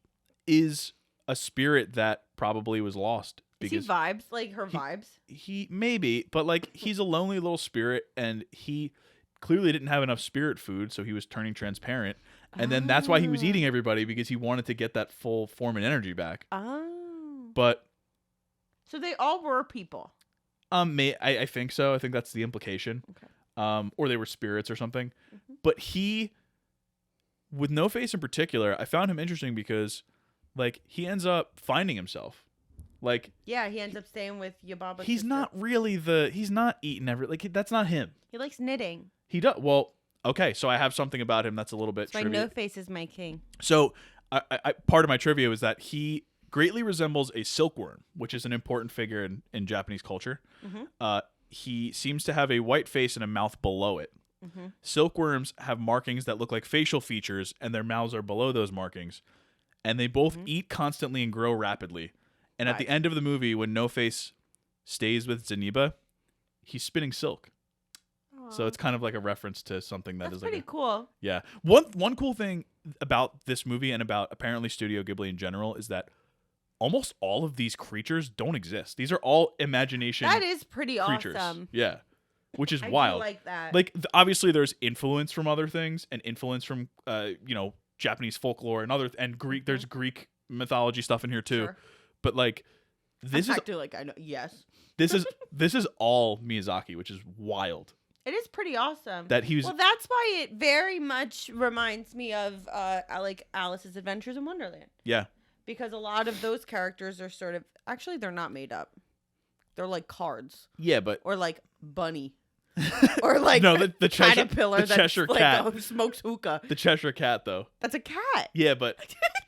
is a spirit that probably was lost. Is he vibes? Like her vibes? He maybe, but like he's a lonely little spirit, and he clearly didn't have enough spirit food, so he was turning transparent. And then that's why he was eating everybody, because he wanted to get that full form and energy back. Oh. But so they all were people. I think so. I think that's the implication. Okay. Or they were spirits or something. Mm-hmm. But he, with No Face in particular, I found him interesting because, like, he ends up finding himself. Like, yeah, he ends up staying with Yababa's he's sister. not really he's not eating that's not him. He likes knitting. He does. Well, okay, so I have something about him that's a little bit So my trivia. No Face is my king. So I part of my trivia was that he greatly resembles a silkworm, which is an important figure in Japanese culture. Mm-hmm. He seems to have a white face and a mouth below it. Mm-hmm. Silkworms have markings that look like facial features, and their mouths are below those markings. And they both eat constantly and grow rapidly. And at the end of the movie, when No Face stays with Zeniba, he's spinning silk. Aww. So it's kind of like a reference to something that That's is like pretty cool. Yeah. One cool thing about this movie and about apparently Studio Ghibli in general is that almost all of these creatures don't exist. These are all imagination That is pretty creatures. awesome. Yeah. Which is I wild. do like that. Like obviously there's influence from other things and influence from Japanese folklore and Greek. There's Greek mythology stuff in here too. Sure. But like this is like I know. Yes. this is all Miyazaki, which is wild. It is pretty awesome. That he was Well, that's why it very much reminds me of like Alice's Adventures in Wonderland. Yeah. Because a lot of those characters are sort of actually they're not made up. They're like cards. Yeah, but Or like Bunny. Or like no, the caterpillar the Cheshire that's cat. like smokes hookah. The Cheshire cat though. That's a cat. Yeah, but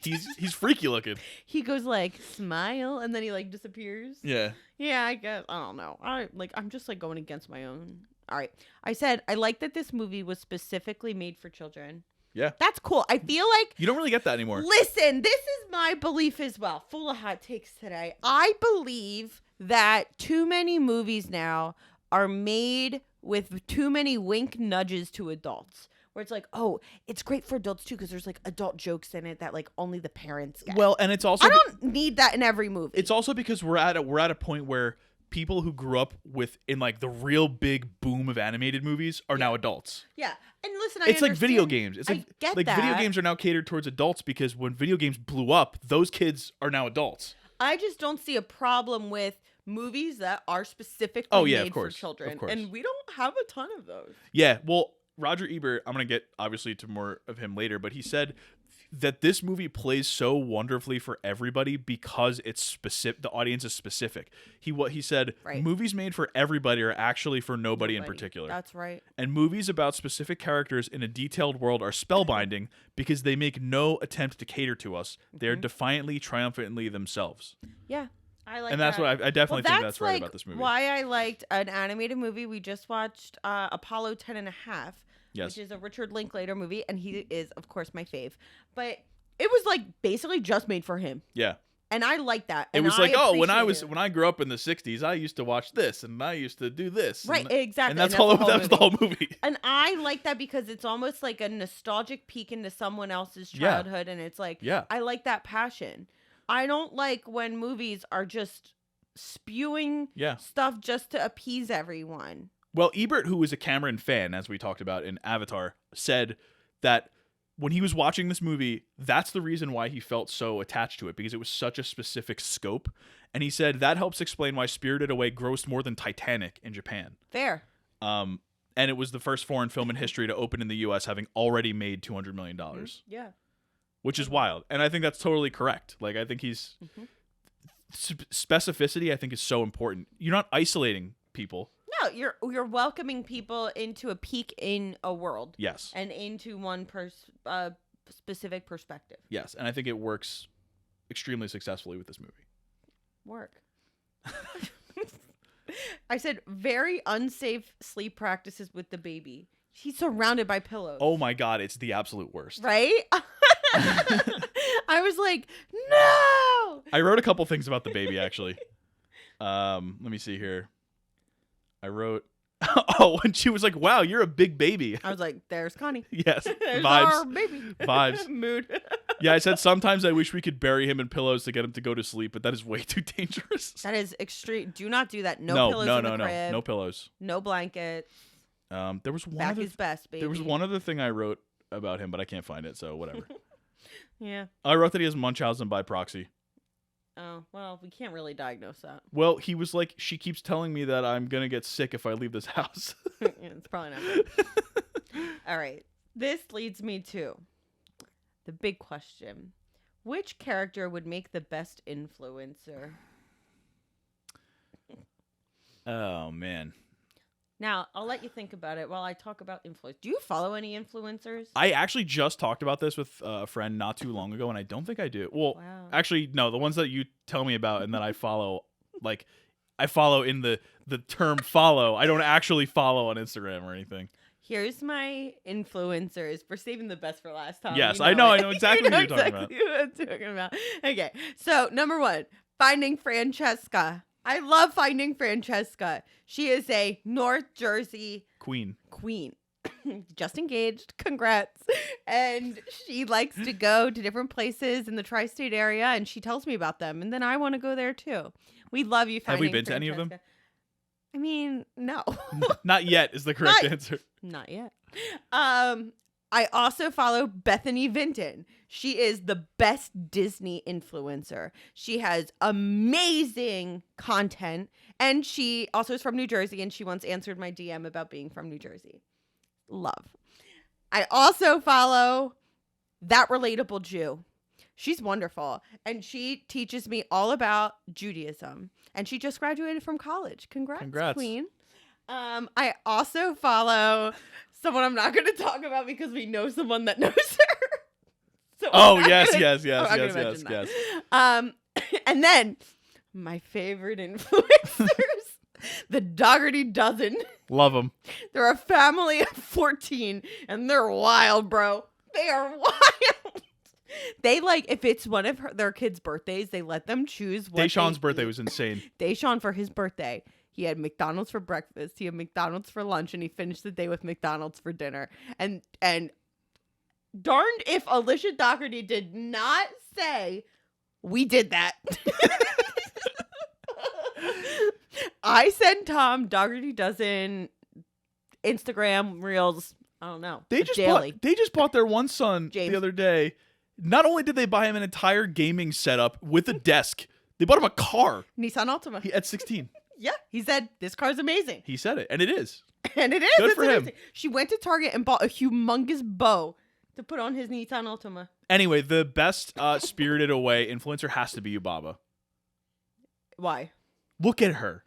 he's freaky looking. He goes like smile and then he like disappears. Yeah. Yeah, I guess. I don't know. I'm just like going against my own. All right. I said I like that this movie was specifically made for children. Yeah. That's cool. I feel like You don't really get that anymore. listen, this is my belief as well. Full of hot takes today. I believe that too many movies now are made with too many wink nudges to adults. Where it's like, oh, it's great for adults too because there's like adult jokes in it that like only the parents get. Well, and it's also I don't need that in every movie. it's also because we're at a point where people who grew up in like the real big boom of animated movies are now adults. Yeah. And listen, It's like video games. It's I like get like that. video games are now catered towards adults because when video games blew up, those kids are now adults. I just don't see a problem with movies that are specifically made for children. Of course. And we don't have a ton of those. Yeah, well, Roger Ebert, I'm going to get obviously to more of him later, but he said that this movie plays so wonderfully for everybody because it's specific. The audience is specific. He said Right. movies made for everybody are actually for nobody in particular. That's right. And movies about specific characters in a detailed world are spellbinding because they make no attempt to cater to us. They're defiantly, triumphantly themselves. Yeah. I like And that's that. what I definitely think that's right like about this movie. Why I liked an animated movie. We just watched Apollo 10 and a Half, Yes. which is a Richard Linklater movie. And he is, of course, my fave. But it was like basically just made for him. Yeah. And I like that. It And was I like, when appreciate it. I grew up in the 60s, I used to watch this and I used to do this. Right, and, exactly. And that's all that was the whole movie. And I like that because it's almost like a nostalgic peek into someone else's childhood. And it's like, Yeah. I like that passion. I don't like when movies are just spewing Yeah. stuff just to appease everyone. Well, Ebert, who was a Cameron fan, as we talked about in Avatar, said that when he was watching this movie, that's the reason why he felt so attached to it, because it was such a specific scope. And he said that helps explain why Spirited Away grossed more than Titanic in Japan. Fair. And it was the first foreign film in history to open in the U.S. having already made $200 million. Yeah. Which is wild. And I think that's totally correct. Like, I think he's... Specificity, I think, is so important. You're not isolating people. No, you're welcoming people into a peek in a world. Yes. And into one specific perspective. Yes, and I think it works extremely successfully with this movie. Work. I said very unsafe sleep practices with the baby. He's surrounded by pillows. Oh my God, it's the absolute worst. Right? I was like, no! I wrote a couple things about the baby, actually. Let me see here. I wrote, when she was like, wow, you're a big baby. I was like, there's Connie. Yes. There's Vibes. our baby. Vibes. Mood. Yeah, I said sometimes I wish we could bury him in pillows to get him to go to sleep, but that is way too dangerous. That is extreme. Do not do that. No pillows no, in the no, crib. no pillows. No blankets. There was one Back other is best, baby. There was one other thing I wrote about him, but I can't find it, so whatever. Yeah. I wrote that he has Munchausen by proxy. Oh, well, we can't really diagnose that. Well, he was like, she keeps telling me that I'm going to get sick if I leave this house. Yeah, it's probably not good. All right. This leads me to the big question. Which character would make the best influencer? Oh, man. Now, I'll let you think about it while I talk about influence. Do you follow any influencers? I actually just talked about this with a friend not too long ago, and I don't think I do. Well, Wow. actually, no. The ones that you tell me about and that I follow, like, I follow in the term follow. I don't actually follow on Instagram or anything. Here's my influencers. We're saving the best for last time. Yes, You I know. it. I know exactly what you're talking about. What I'm talking about. Okay, so number 1, Finding Francesca. I love Finding Francesca. She is a North Jersey Queen. Just engaged. Congrats. And she likes to go to different places in the tri-state area, and she tells me about them. And then I want to go there too. We love you, Finding Have we been to any of them? I mean, no. Not yet is the correct answer. Not yet. I also follow Bethany Vinton. She is the best Disney influencer. She has amazing content, and she also is from New Jersey, and she once answered my DM about being from New Jersey. Love. I also follow That Relatable Jew. She's wonderful, and she teaches me all about Judaism, and she just graduated from college. Congrats. Queen. I also follow someone I'm not going to talk about because we know someone that knows her. So yes. And then my favorite influencers, the Doggerty Dozen. Love them. They're a family of 14, and they're wild, bro. They are wild. They if it's one of their kids' birthdays, they let them choose what Deshaun's birthday was insane. Deshaun, for his birthday, he had McDonald's for breakfast, he had McDonald's for lunch, and he finished the day with McDonald's for dinner. And darned if Alicia Doherty did not say, we did that. I send Tom Doherty Dozen Instagram reels. I don't know. They just bought their one son James. the other day. Not only did they buy him an entire gaming setup with a desk, they bought him a car. Nissan Altima. At 16. Yeah, he said this car's amazing. He said it, and it is. And it is. Good It's for him. amazing. She went to Target and bought a humongous bow to put on his Nissan Altima. Anyway, the best Spirited Away influencer has to be Yubaba. Why? Look at her.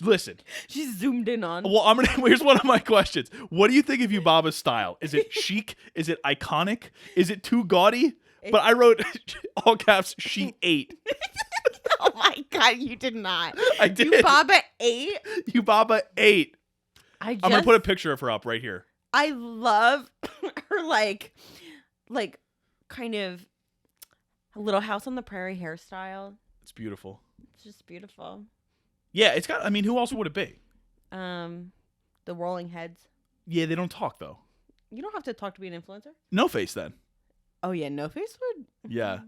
Listen. She's zoomed in on. Well, here's one of my questions. What do you think of Yubaba's style? Is it chic? Is it iconic? Is it too gaudy? But I wrote all caps, she ate. Oh my God, you did not. I did. Yubaba ate? Yubaba ate. I'm going to put a picture of her up right here. I love her kind of Little House on the Prairie hairstyle. It's beautiful. It's just beautiful. Yeah, it's got, who else would it be? The Rolling Heads. Yeah, they don't talk though. You don't have to talk to be an influencer. No Face then. Oh yeah, No Face would. Yeah.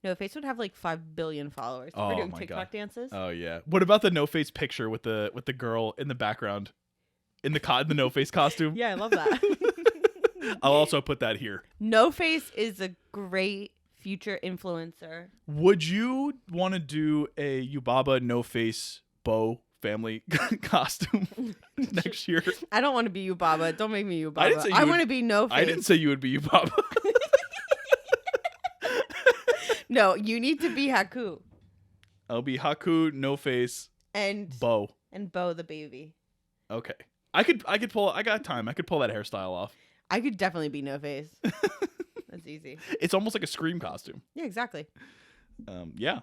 No Face would have 5 billion followers. Oh, We're doing my TikTok God. dances. Oh yeah. What about the No Face picture with the girl in the background in the No Face costume? Yeah, I love that. I'll also put that here. No Face is a great future influencer. Would you want to do a Yubaba No Face bow family costume next year. I don't want to be Yubaba. Don't make me Yubaba. I didn't say you I would- want to be No Face. I didn't say you would be Yubaba. No, you need to be Haku I'll be Haku, No Face, and Bo. Bo the baby. Okay. I could pull. I got time. I could pull that hairstyle off. I could definitely be No Face. That's easy. It's almost like a Scream costume. Yeah, exactly. Yeah.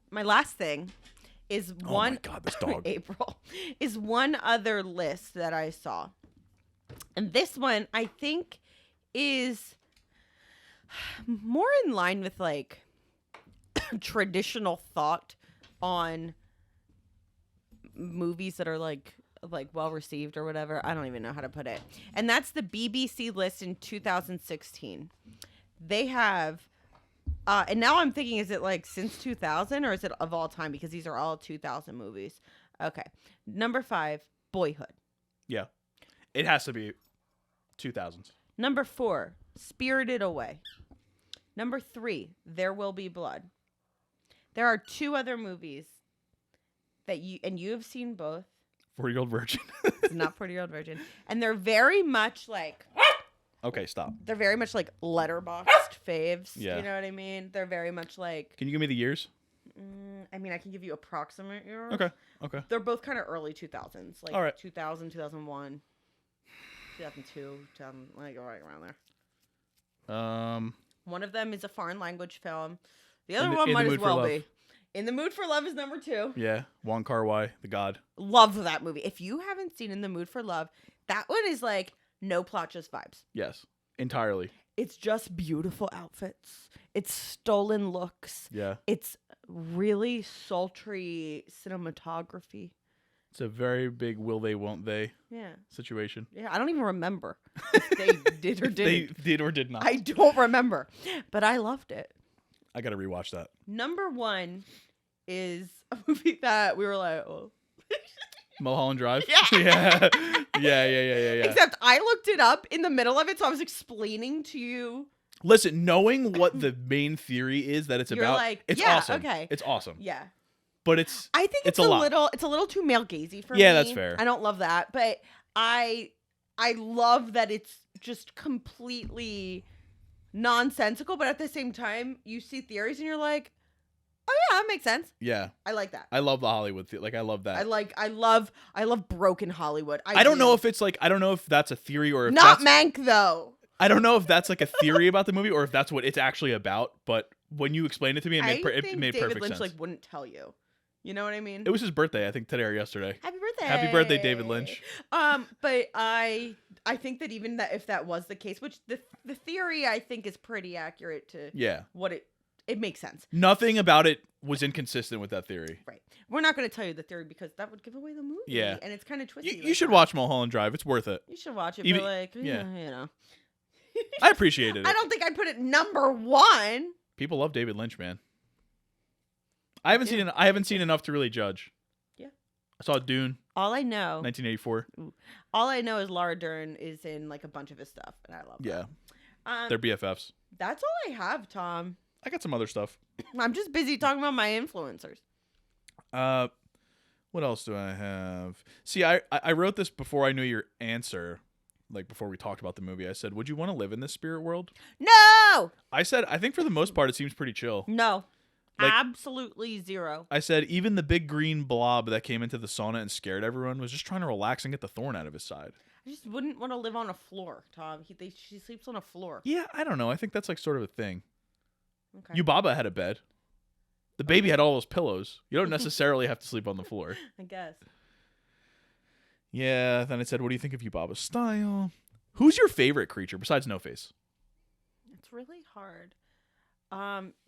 My last thing is one. Oh my God, this dog. April is one other list that I saw, and this one I think is more in line with like traditional thought on movies that are like well received or whatever. I don't even know how to put it. And that's the BBC list in 2016. They have and now I'm thinking, is it like since 2000 or is it of all time? Because these are all 2000 movies. Okay. Number 5, Boyhood. Yeah. It has to be 2000s. Number 4, Spirited Away. Number 3, There Will Be Blood. There are 2 other movies that you have seen both. 40-Year-Old Virgin. It's not 40-Year-Old Virgin. And they're very much like Okay, stop. they're very much like letterboxed faves. Yeah. You know what I mean? They're very much like Can you give me the years? I mean, I can give you approximate years. Okay. They're both kind of early 2000s, like All right. 2000, 2001, 2002, 2000, like right around there. One of them is a foreign language film. The other one might as well be. In the Mood for Love is number 2. Yeah. Wong Kar-wai, the god. Love that movie. If you haven't seen In the Mood for Love, that one is like no plot, just vibes. Yes. Entirely. It's just beautiful outfits. It's stolen looks. Yeah. It's really sultry cinematography. It's a very big will they, won't they Yeah. situation. Yeah, I don't even remember if they did or didn't. They did or did not. I don't remember, but I loved it. I got to rewatch that. Number 1 is a movie that we were like, oh. Mulholland Drive? Yeah. Yeah. Except I looked it up in the middle of it, so I was explaining to you. Listen, knowing what the main theory is that it's You're about, like, it's yeah, awesome. okay. It's awesome. Yeah. But it's I think it's a a lot. little too male gazy for me. Yeah, that's fair. I don't love that, but I love that it's just completely nonsensical, but at the same time, you see theories and you're like, oh yeah, that makes sense. Yeah. I like that. I love the Hollywood like I love that. I love broken Hollywood. I don't know if it's like I don't know if that's a theory or if not that's, Mank though. I don't know if that's like a theory about the movie or if that's what it's actually about, but when you explained it to me it made I think made David perfect Lynch sense. like wouldn't tell you. You know what I mean? It was his birthday, I think today or yesterday. Happy birthday. Happy birthday, David Lynch. But I think that even that if that was the case, which the theory I think is pretty accurate to Yeah. what it makes sense. Nothing about it was inconsistent with that theory. Right. We're not going to tell you the theory because that would give away the movie. Yeah. And it's kind of twisty. You should watch Mulholland Drive. It's worth it. You should watch it. Even- But like, yeah. you know. I appreciated it. I don't think I'd put it number 1. People love David Lynch, man. I haven't seen enough to really judge. Yeah. I saw Dune, All I know 1984. is Laura Dern is in like a bunch of his stuff, and I love Yeah. that. They're BFFs. That's all I have, Tom. I got some other stuff. I'm just busy talking about my influencers. What else do I have? See, I wrote this before I knew your answer. Like before we talked about the movie, I said, "Would you want to live in this spirit world?" No. I said, "I think for the most part, it seems pretty chill." No. Like- Absolutely zero. I said, even the big green blob that came into the sauna and scared everyone was just trying to relax and get the thorn out of his side. I just wouldn't want to live on a floor, Tom. She sleeps on a floor. Yeah, I don't know. I think that's like sort of a thing. Okay. Yubaba had a bed. The baby had all those pillows. You don't necessarily have to sleep on the floor. I guess. Yeah, then I said, what do you think of Yubaba's style? Who's your favorite creature besides No Face? It's really hard.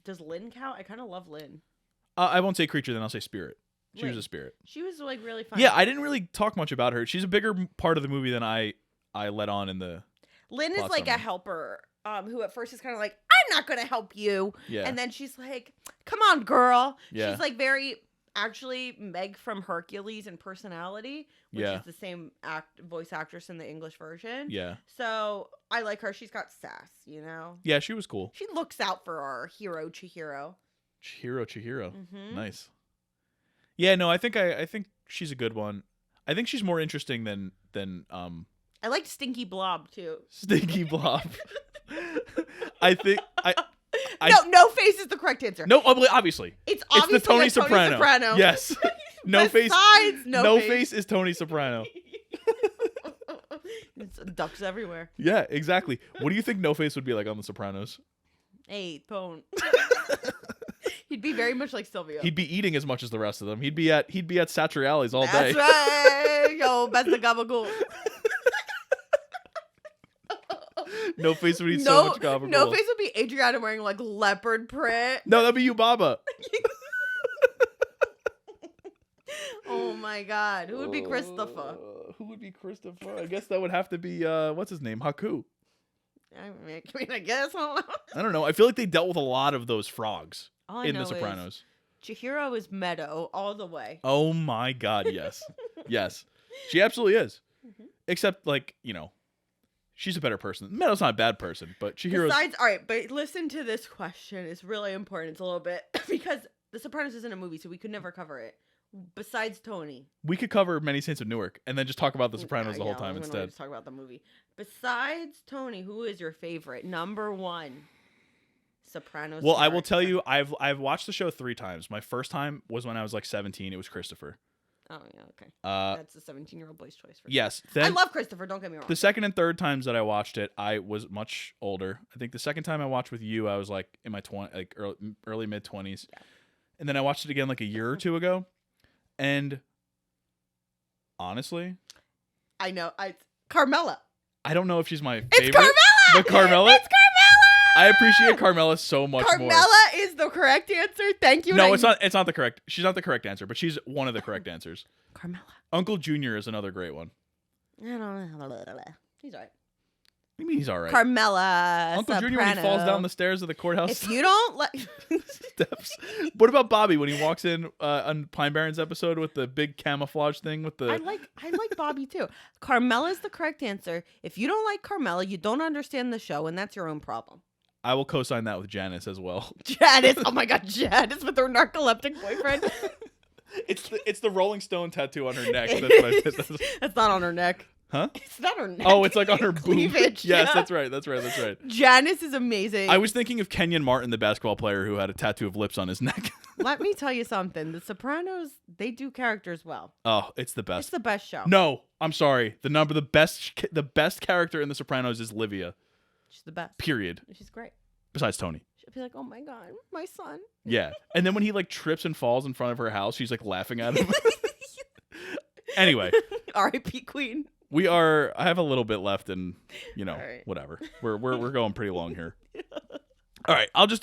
Does Lynn count? I kind of love Lynn. I won't say creature, then I'll say spirit. She was Lynn. a spirit. She was like really fun. Yeah, I didn't really talk much about her. She's a bigger part of the movie than I let on in the... Lynn is plot like a summary. helper, who at first is kind of like, I'm not gonna help you. Yeah. And then she's like, come on, girl. Yeah. She's like very, actually, Meg from Hercules in personality, which Yeah. is the same voice actress in the English version. Yeah. So I like her. She's got sass, you know? Yeah, she was cool. She looks out for our hero, Chihiro. Chihiro. Mhm. Nice. Yeah, no, I think she's a good one. I think she's more interesting than I liked Stinky Blob too. Stinky Blob. I think No face is the correct answer. no, obviously. It's the obviously Tony a Soprano. Soprano. Yes. No face. Besides No face is Tony Soprano. It's ducks everywhere. Yeah, exactly. What do you think No Face would be like on The Sopranos? Hey, Tone. He'd be very much like Silvio. He'd be eating as much as the rest of them. He'd be at Satriali's all day. That's right. Yo, best of gabagool. No Face would eat so much gabagool. No Face would be Adriana wearing like leopard print. No, that'd be you, Baba. Oh my God. Who would be Christopher? Who would be Christopher? I guess that would have to be what's his name? Haku. I mean, I guess. I don't know. I feel like they dealt with a lot of those frogs in The Sopranos. Chihiro is Meadow all the way. Oh my God, yes. Yes. She absolutely is. Mm-hmm. Except, like, she's a better person. Meadow's not a bad person, but Chihiro's... Besides, all right, but listen to this question. It's really important. It's a little bit... because The Sopranos isn't a movie, so we could never cover it. Besides Tony. We could cover Many Saints of Newark and then just talk about The Sopranos the whole time instead. Just talk about the movie. Besides Tony, who is your favorite? Number one. Sopranos. Well, I will tell you, I've watched the show 3 times. My first time was when I was like 17. It was Christopher. Oh, yeah, okay. That's a 17-year-old boy's choice. Yes. I love Christopher, don't get me wrong. The second and third times that I watched it, I was much older. I think the second time I watched with you, I was like in my early mid-20s. Yeah. And then I watched it again like a year or two ago. And honestly, I know. Carmela. I don't know if she's my favorite. It's Carmela! But Carmela? It's Carmela! I appreciate Carmela so much more. Carmela is the correct answer. Thank you. No, it's not the correct. She's not the correct answer, but she's one of the correct answers. Carmela. Uncle Junior is another great one. I don't know. He's all right. What do you mean he's all right? Carmela. Uncle Junior when he falls down the stairs of the courthouse. If you don't like steps. What about Bobby when he walks in on Pine Barrens episode with the big camouflage thing with the? I like Bobby too. Carmela is the correct answer. If you don't like Carmela, you don't understand the show, and that's your own problem. I will co-sign that with Janice as well. Janice, oh my God, Janice with her narcoleptic boyfriend. It's the Rolling Stone tattoo on her neck. That's not on her neck. Huh? It's not her neck. Oh, it's like on her cleavage. Yes, that's right. Janice is amazing. I was thinking of Kenyon Martin, the basketball player who had a tattoo of lips on his neck. Let me tell you something. The Sopranos, they do characters well. Oh, it's the best. It's the best show. No, I'm sorry. The best character in The Sopranos is Livia. She's the best. Period. She's great. Besides Tony. She'll be like, "Oh my God, my son." Yeah. And then when he like trips and falls in front of her house, she's like laughing at him. Anyway. R.I.P. Queen. I have a little bit left and right. Whatever. We're going pretty long here. All right, I'll get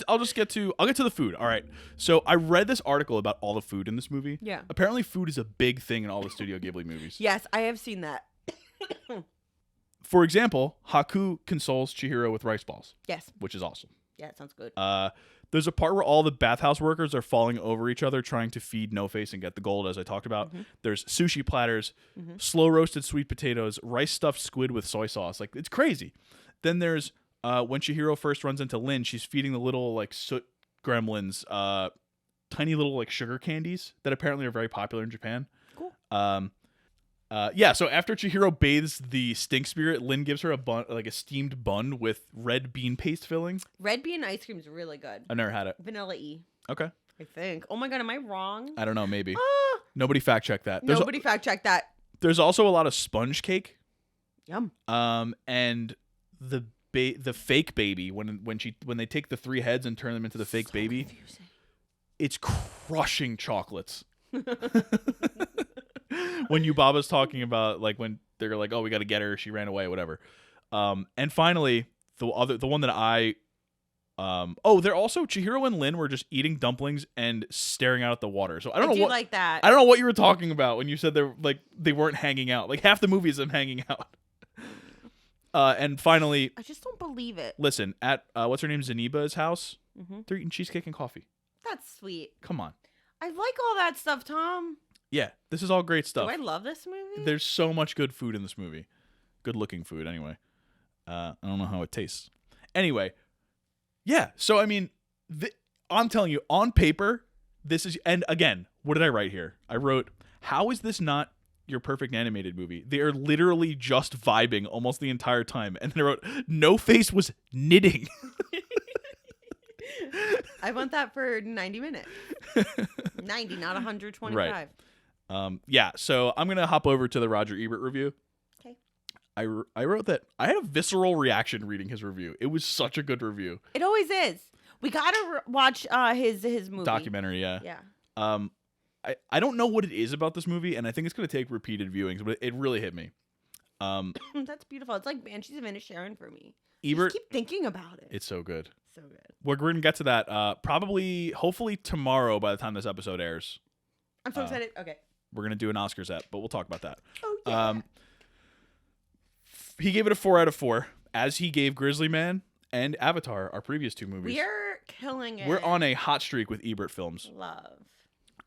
to the food. All right. So I read this article about all the food in this movie. Yeah. Apparently food is a big thing in all the Studio Ghibli movies. Yes, I have seen that. For example, Haku consoles Chihiro with rice balls. Yes. Which is awesome. Yeah, it sounds good. There's a part where all the bathhouse workers are falling over each other trying to feed No Face and get the gold, as I talked about. Mm-hmm. There's sushi platters, slow roasted sweet potatoes, rice stuffed squid with soy sauce. Like, it's crazy. Then there's when Chihiro first runs into Lin, she's feeding the little like soot gremlins tiny little like sugar candies that apparently are very popular in Japan. Cool. So after Chihiro bathes the stink spirit, Lin gives her a steamed bun with red bean paste filling. Red bean ice cream is really good. I've never had it. Vanilla E. Okay. I think. Oh my God, am I wrong? I don't know, maybe. Nobody fact check that. Nobody fact check that. There's also a lot of sponge cake. Yum. And the fake baby when they take the 3 heads and turn them into the fake baby. Confusing. It's crushing chocolates. When Yubaba's talking about like when they're like, oh, we got to get her, she ran away, whatever. And finally, the one that they're also Chihiro and Lin were just eating dumplings and staring out at the water. So I don't know what like that. I don't know what you were talking about when you said they weren't hanging out. Like half the movie is them hanging out. And finally, I just don't believe it. Listen, at what's her name, Zeniba's house, they're eating cheesecake and coffee. That's sweet. Come on. I like all that stuff, Tom. Yeah, this is all great stuff. Do I love this movie? There's so much good food in this movie. Good looking food, anyway. I don't know how it tastes. Anyway, yeah. So I mean, I'm telling you, on paper, this is, and again, what did I write here? I wrote, how is this not your perfect animated movie? They are literally just vibing almost the entire time. And then I wrote, No Face was knitting. I want that for 90 minutes. 90, not 125. Right. Yeah, so I'm going to hop over to the Roger Ebert review. Okay. I wrote that I had a visceral reaction reading his review. It was such a good review. It always is. We got to watch his movie. Documentary, yeah. Yeah. I don't know what it is about this movie, and I think it's going to take repeated viewings, but it really hit me. That's beautiful. It's like Banshees of Inisherin for me. Ebert, just keep thinking about it. It's so good. So good. We're going to get to that hopefully tomorrow by the time this episode airs. I'm so excited. Okay. We're going to do an Oscars ep, but we'll talk about that. Oh, yeah. He gave it a 4 out of 4, as he gave Grizzly Man and Avatar, our previous 2 movies. We're killing it. We're on a hot streak with Ebert films. Love.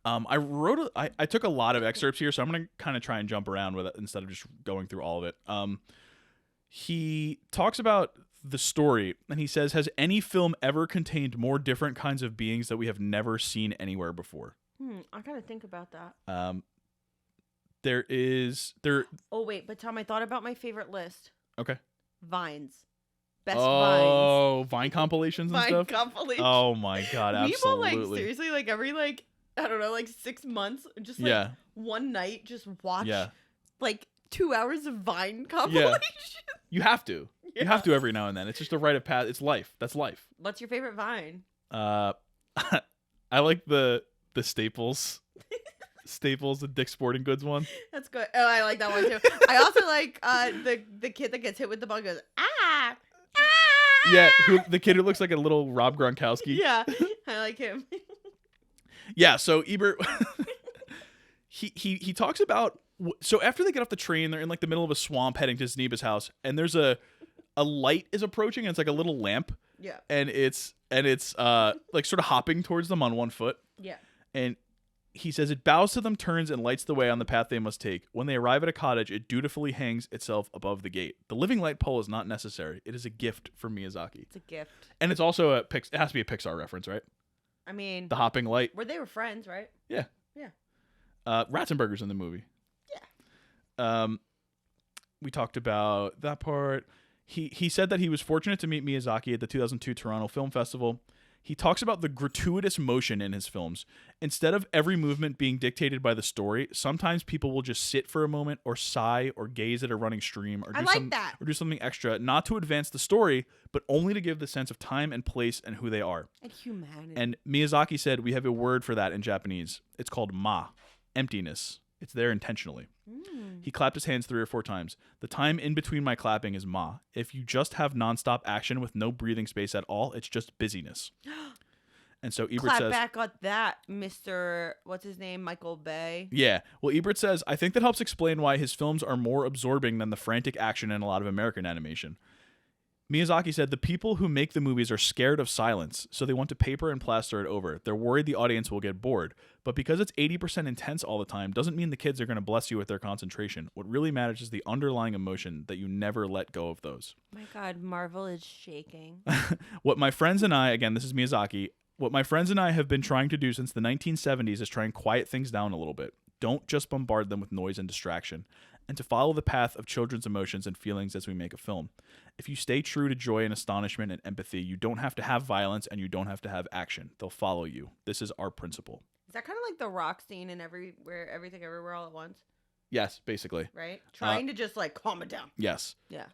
I took a lot of excerpts here, so I'm going to kind of try and jump around with it instead of just going through all of it. He talks about the story, and he says, has any film ever contained more different kinds of beings that we have never seen anywhere before? I gotta think about that. Oh, wait, but Tom, I thought about my favorite list. Okay. Vines. Best Vines. Oh, Vine compilations and stuff? Vine compilations. Oh my God, absolutely. People, seriously, every, I don't know, 6 months, just, one night, just watch, 2 hours of Vine compilations. Yeah. You have to. Yeah. You have to every now and then. It's just a rite of passage. It's life. That's life. What's your favorite Vine? I like the Staples. Staples, the Dick's Sporting Goods one. That's good. Oh, I like that one too. I also like the kid that gets hit with the ball goes, ah! Yeah, the kid who looks like a little Rob Gronkowski. Yeah, I like him. Yeah, so Ebert, he talks about, so after they get off the train, they're in the middle of a swamp heading to Zneba's house, and there's a light is approaching, and it's like a little lamp. Yeah. And it's sort of hopping towards them on one foot. Yeah. And he says it bows to them, turns, and lights the way on the path they must take. When they arrive at a cottage, it dutifully hangs itself above the gate. The living light pole is not necessary. It is a gift from Miyazaki. It's a gift. And it's also it has to be a Pixar reference, right? I mean, the hopping light. Where they were friends, right? Yeah. Yeah. Ratzenberger's in the movie. Yeah. We talked about that part. He said that he was fortunate to meet Miyazaki at the 2002 Toronto Film Festival. He talks about the gratuitous motion in his films. Instead of every movement being dictated by the story, sometimes people will just sit for a moment or sigh or gaze at a running stream or do something extra, not to advance the story, but only to give the sense of time and place and who they are. And humanity. And Miyazaki said, we have a word for that in Japanese. It's called ma, emptiness. It's there intentionally. He clapped his hands 3 or 4 times. The time in between my clapping is ma. If you just have nonstop action with no breathing space at all, it's just busyness. And so Ebert Clap says... back on that, Mr. What's his name? Michael Bay. Yeah. Well, Ebert says, I think that helps explain why his films are more absorbing than the frantic action in a lot of American animation. Miyazaki said, the people who make the movies are scared of silence, so they want to paper and plaster it over. They're worried the audience will get bored. But because it's 80% intense all the time, doesn't mean the kids are going to bless you with their concentration. What really matters is the underlying emotion that you never let go of those. My God, Marvel is shaking. What my friends and I, again, this is Miyazaki, what my friends and I have been trying to do since the 1970s is try and quiet things down a little bit. Don't just bombard them with noise and distraction. And to follow the path of children's emotions and feelings as we make a film. If you stay true to joy and astonishment and empathy, you don't have to have violence and you don't have to have action. They'll follow you. This is our principle. Is that kind of like the rock scene in Everything Everywhere All at Once? Yes, basically. Right? Trying to just calm it down. Yes. Yeah.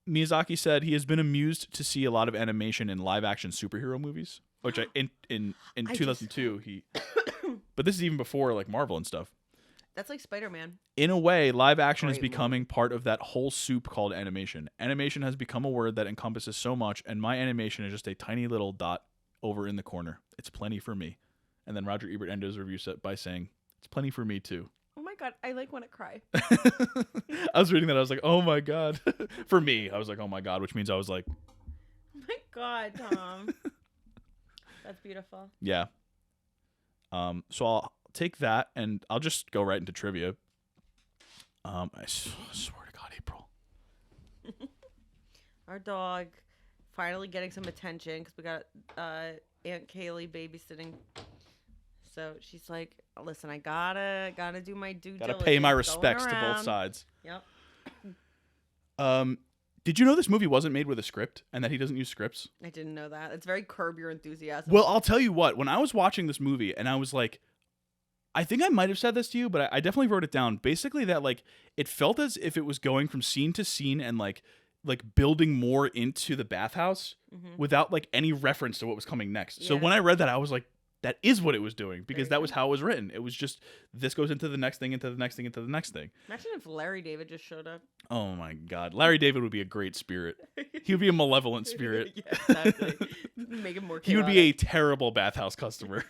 Miyazaki said he has been amused to see a lot of animation in live action superhero movies, which in 2002 he but this is even before Marvel and stuff. That's like Spider-Man. In a way, live action is becoming part of that whole soup called animation. Animation has become a word that encompasses so much, and my animation is just a tiny little dot over in the corner. It's plenty for me. And then Roger Ebert ended his review set by saying, it's plenty for me too. Oh my God, I want to cry. I was reading that, I was like, oh my God. For me, I was like, oh my God, which means I was like... Oh my God, Tom. That's beautiful. Yeah. So I'll take that and I'll just go right into trivia. I swear to God, April. Our dog finally getting some attention because we got Aunt Kaylee babysitting. So she's like, listen, I gotta do my due Gotta diligence. pay my going respects to both around. sides. Yep. Did you know this movie wasn't made with a script and that he doesn't use scripts? I didn't know that. It's very Curb Your Enthusiasm. Well, I'll tell you what. When I was watching this movie and I was like, I think I might have said this to you, but I definitely wrote it down. Basically, that like it felt as if it was going from scene to scene and like building more into the bathhouse without like any reference to what was coming next. So Yeah. when I read that, I was like, that is what it was doing because you that go. was how it was written. It was just this goes into the next thing, into the next thing, into the next thing. Imagine if Larry David just showed up. Oh my God, Larry David would be a great spirit. He would be a malevolent spirit. Yeah, exactly. Make him more chaotic. He would be a terrible bathhouse customer.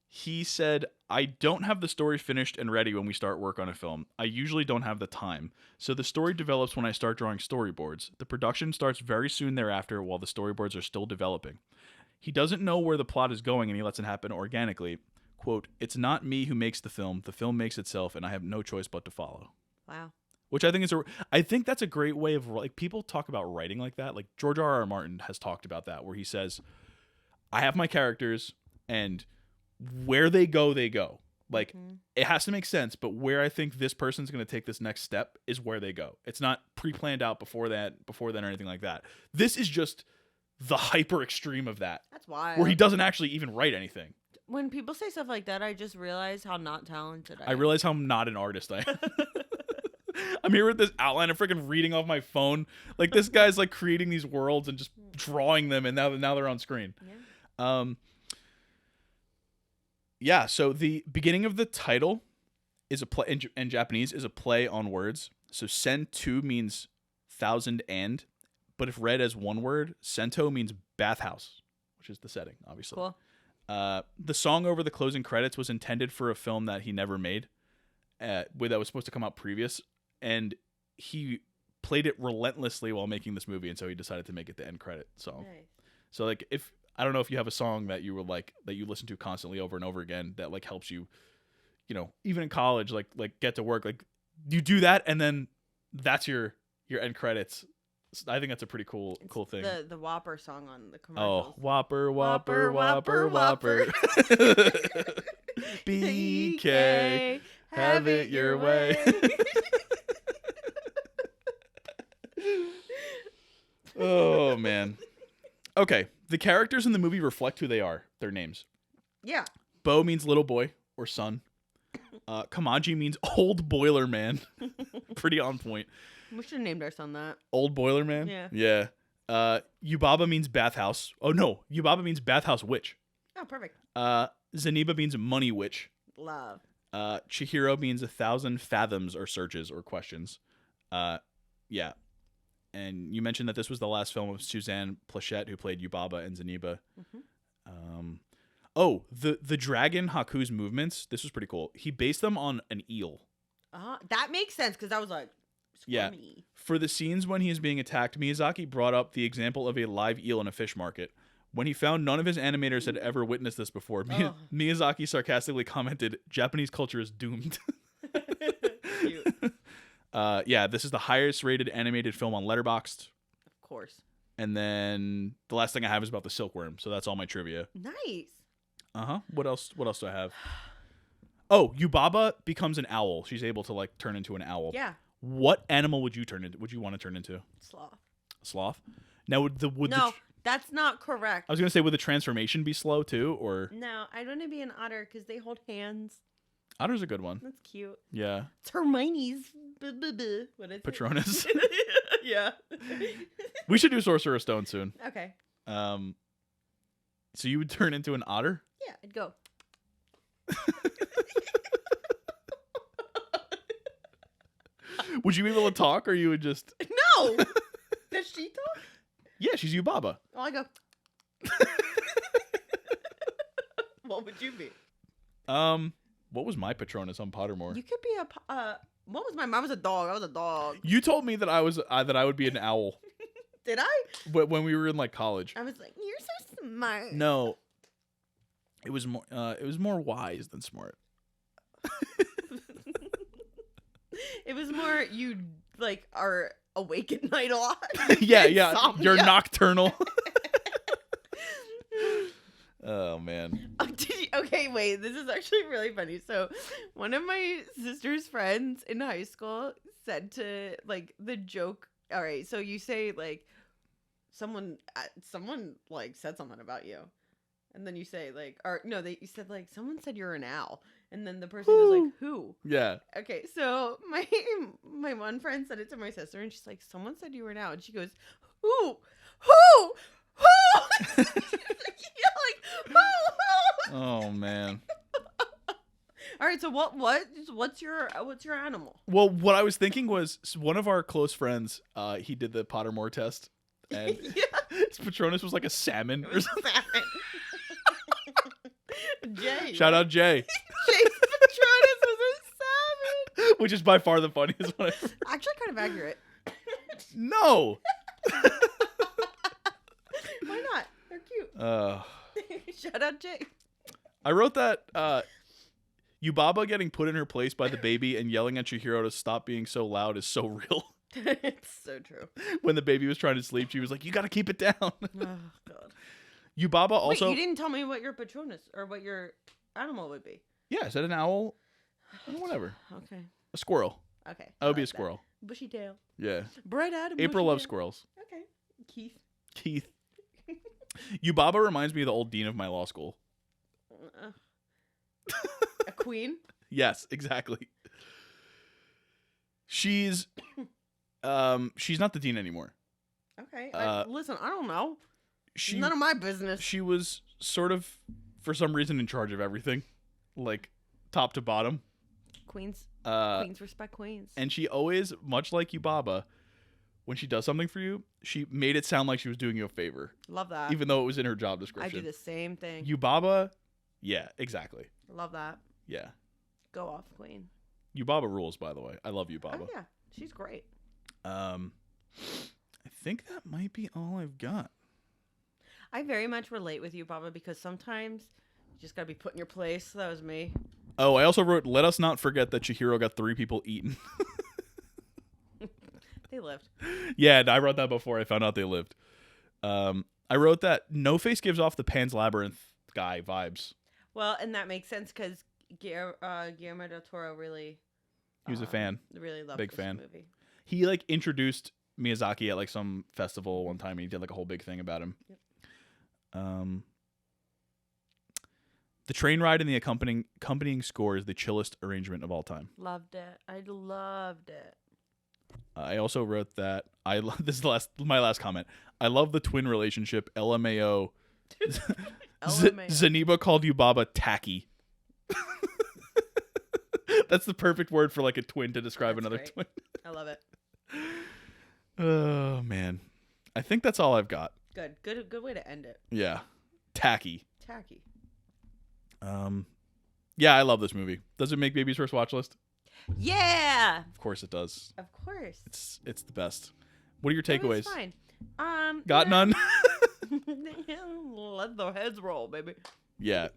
He said, I don't have the story finished and ready when we start work on a film. I usually don't have the time. So the story develops when I start drawing storyboards. The production starts very soon thereafter while the storyboards are still developing. He doesn't know where the plot is going and he lets it happen organically. Quote, it's not me who makes the film makes itself and I have no choice but to follow. Wow. Which I think that's a great way of, like, people talk about writing like that. Like George R.R. Martin has talked about that, where he says, I have my characters and where they go, they go. Like, it has to make sense, but where I think this person's going to take this next step is where they go. It's not pre-planned out before then or anything like that. This is just the hyper extreme of that. That's wild. Where he doesn't actually even write anything. When people say stuff like that, I just realize how not talented I I am. realize how not an artist I am. I'm here with this outline. I'm freaking reading off my phone. Like, this guy's like creating these worlds and just drawing them, and now they're on screen. Yeah. Yeah, so the beginning of the title is a play in Japanese is a play on words. So sen-tu means thousand and, but if read as one word, sento means bathhouse, which is the setting, obviously. Cool. The song over the closing credits was intended for a film that he never made, that was supposed to come out previous, and he played it relentlessly while making this movie, and so he decided to make it the end credit song. Nice. So like, if I don't know if you have a song that you were like that you listen to constantly over and over again that like helps you, even in college, like get to work, like you do that and then that's your end credits. I think that's a pretty cool thing. The Whopper song on the commercials. Oh, Whopper, Whopper, Whopper, Whopper, Whopper. Whopper. BK, have it your way. Oh man. Okay, the characters in the movie reflect who they are. Their names. Yeah. Bo means little boy or son. Kamaji means old boiler man. Pretty on point. We should have named our son that. Old boiler man? Yeah. Yeah. Yubaba means bathhouse. Oh no, Yubaba means bathhouse witch. Oh, perfect. Zaniba means money witch. Love. Chihiro means 1,000 fathoms or searches or questions. Yeah. And you mentioned that this was the last film of Suzanne Plachette, who played Yubaba and Zaniba. The dragon Haku's movements. This was pretty cool. He based them on an eel. That makes sense because I was like, yeah. squirmy. For the scenes when he is being attacked, Miyazaki brought up the example of a live eel in a fish market. When he found none of his animators had ever witnessed this before, Miyazaki sarcastically commented, "Japanese culture is doomed." Cute. Yeah, this is the highest rated animated film on Letterboxd. Of course. And then the last thing I have is about the silkworm. So that's all my trivia. Nice. What else do I have? Oh, Yubaba becomes an owl. She's able to like turn into an owl. Yeah. What animal would you want to turn into? Sloth. A sloth? Now No, that's not correct. I was gonna say, would the transformation be slow too, or No, I want to be an otter because they hold hands. otter's a good one. That's cute. Yeah. It's Hermione's. What is Patronus. it? Yeah. We should do Sorcerer's Stone soon. Okay. So you would turn into an otter? Yeah, I'd go. Would you be able to talk, or you would just? No. Does she talk? Yeah, she's Yubaba. Oh, I go. What would you be? What was my Patronus on Pottermore? You could be what was mine? Mine was a dog. I was a dog. You told me that I would be an owl. Did I? When we were in like college. I was like, you're so smart. No. It was more wise than smart. It was more you like are awake at night a lot. Yeah. Insomnia. You're nocturnal. Oh man. Okay, wait. This is actually really funny. So, one of my sister's friends in high school said to like the joke. All right, so you say like someone like said something about you, and then you say like, or no, you said like someone said you're an owl, and then the person was like, who? Yeah. Okay, so my one friend said it to my sister, and she's like, someone said you were an owl, and she goes, who? Who? Who? You're like, who? Oh man. All right, so what's your animal? Well, what I was thinking was one of our close friends. He did the Pottermore test, and his Patronus was like a salmon or something. Jay. Shout out Jay. Jay's Patronus was a salmon. Which is by far the funniest one ever. Actually, kind of accurate. No. Why not? They're cute. Shout out Jay. I wrote that Yubaba getting put in her place by the baby and yelling at Chihiro to stop being so loud is so real. It's so true. When the baby was trying to sleep, she was like, "You got to keep it down." Oh God. Yubaba also. Wait, you didn't tell me what your Patronus or what your animal would be. Yeah, I said an owl. Whatever. Okay. A squirrel. Okay. I would be a squirrel. Bushy tail. Yeah. Bright eyed. April loves squirrels. Okay. Keith. Yubaba reminds me of the old dean of my law school. A queen? Yes, exactly. She's not the dean anymore. Okay. Listen, I don't know. She, none of my business. She was sort of, for some reason, in charge of everything, like top to bottom. Queens respect queens. And she always, much like Yubaba, when she does something for you, she made it sound like she was doing you a favor. Love that. Even though it was in her job description. I do the same thing. Yubaba, yeah, exactly. Love that. Yeah. Go off, queen. Yubaba rules, by the way. I love Yubaba. Oh yeah, she's great. I think that might be all I've got. I very much relate with you, Baba, because sometimes you just gotta be put in your place. That was me. Oh, I also wrote, let us not forget that Chihiro got 3 people eaten. They lived. Yeah, I wrote that before I found out they lived. I wrote that No Face gives off the Pan's Labyrinth guy vibes. Well, and that makes sense because Guillermo del Toro really... He was a fan. Really loved big this fan. movie. He like introduced Miyazaki at like some festival one time, and he did like a whole big thing about him. Yep. The train ride and the accompanying score is the chillest arrangement of all time. Loved it. I loved it. I also wrote that this is my last comment. I love the twin relationship. LMAO. LMAO. Zaniba called Yubaba tacky. That's the perfect word for like a twin to describe That's another great. twin. I love it. Oh man, I think that's all I've got. Good way to end it. Yeah, tacky. Tacky. Yeah, I love this movie. Does it make Baby's First Watch List? Yeah. Of course it does. Of course. It's the best. What are your takeaways? Fine. Got none? Let the heads roll, baby. Yeah.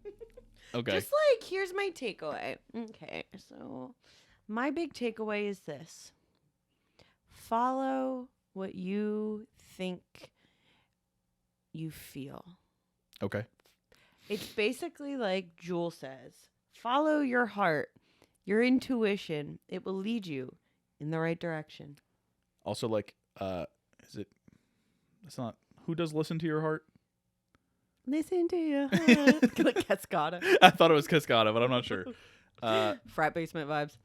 Okay. Just like, here's my takeaway. Okay, so my big takeaway is this. Follow what you think you feel. Okay. It's basically like Jewel says. Follow your heart, your intuition. It will lead you in the right direction. Also, like, it's not, who does listen to your heart? Listen to your heart. Like Cascada. I thought it was Cascada, but I'm not sure. Frat basement vibes.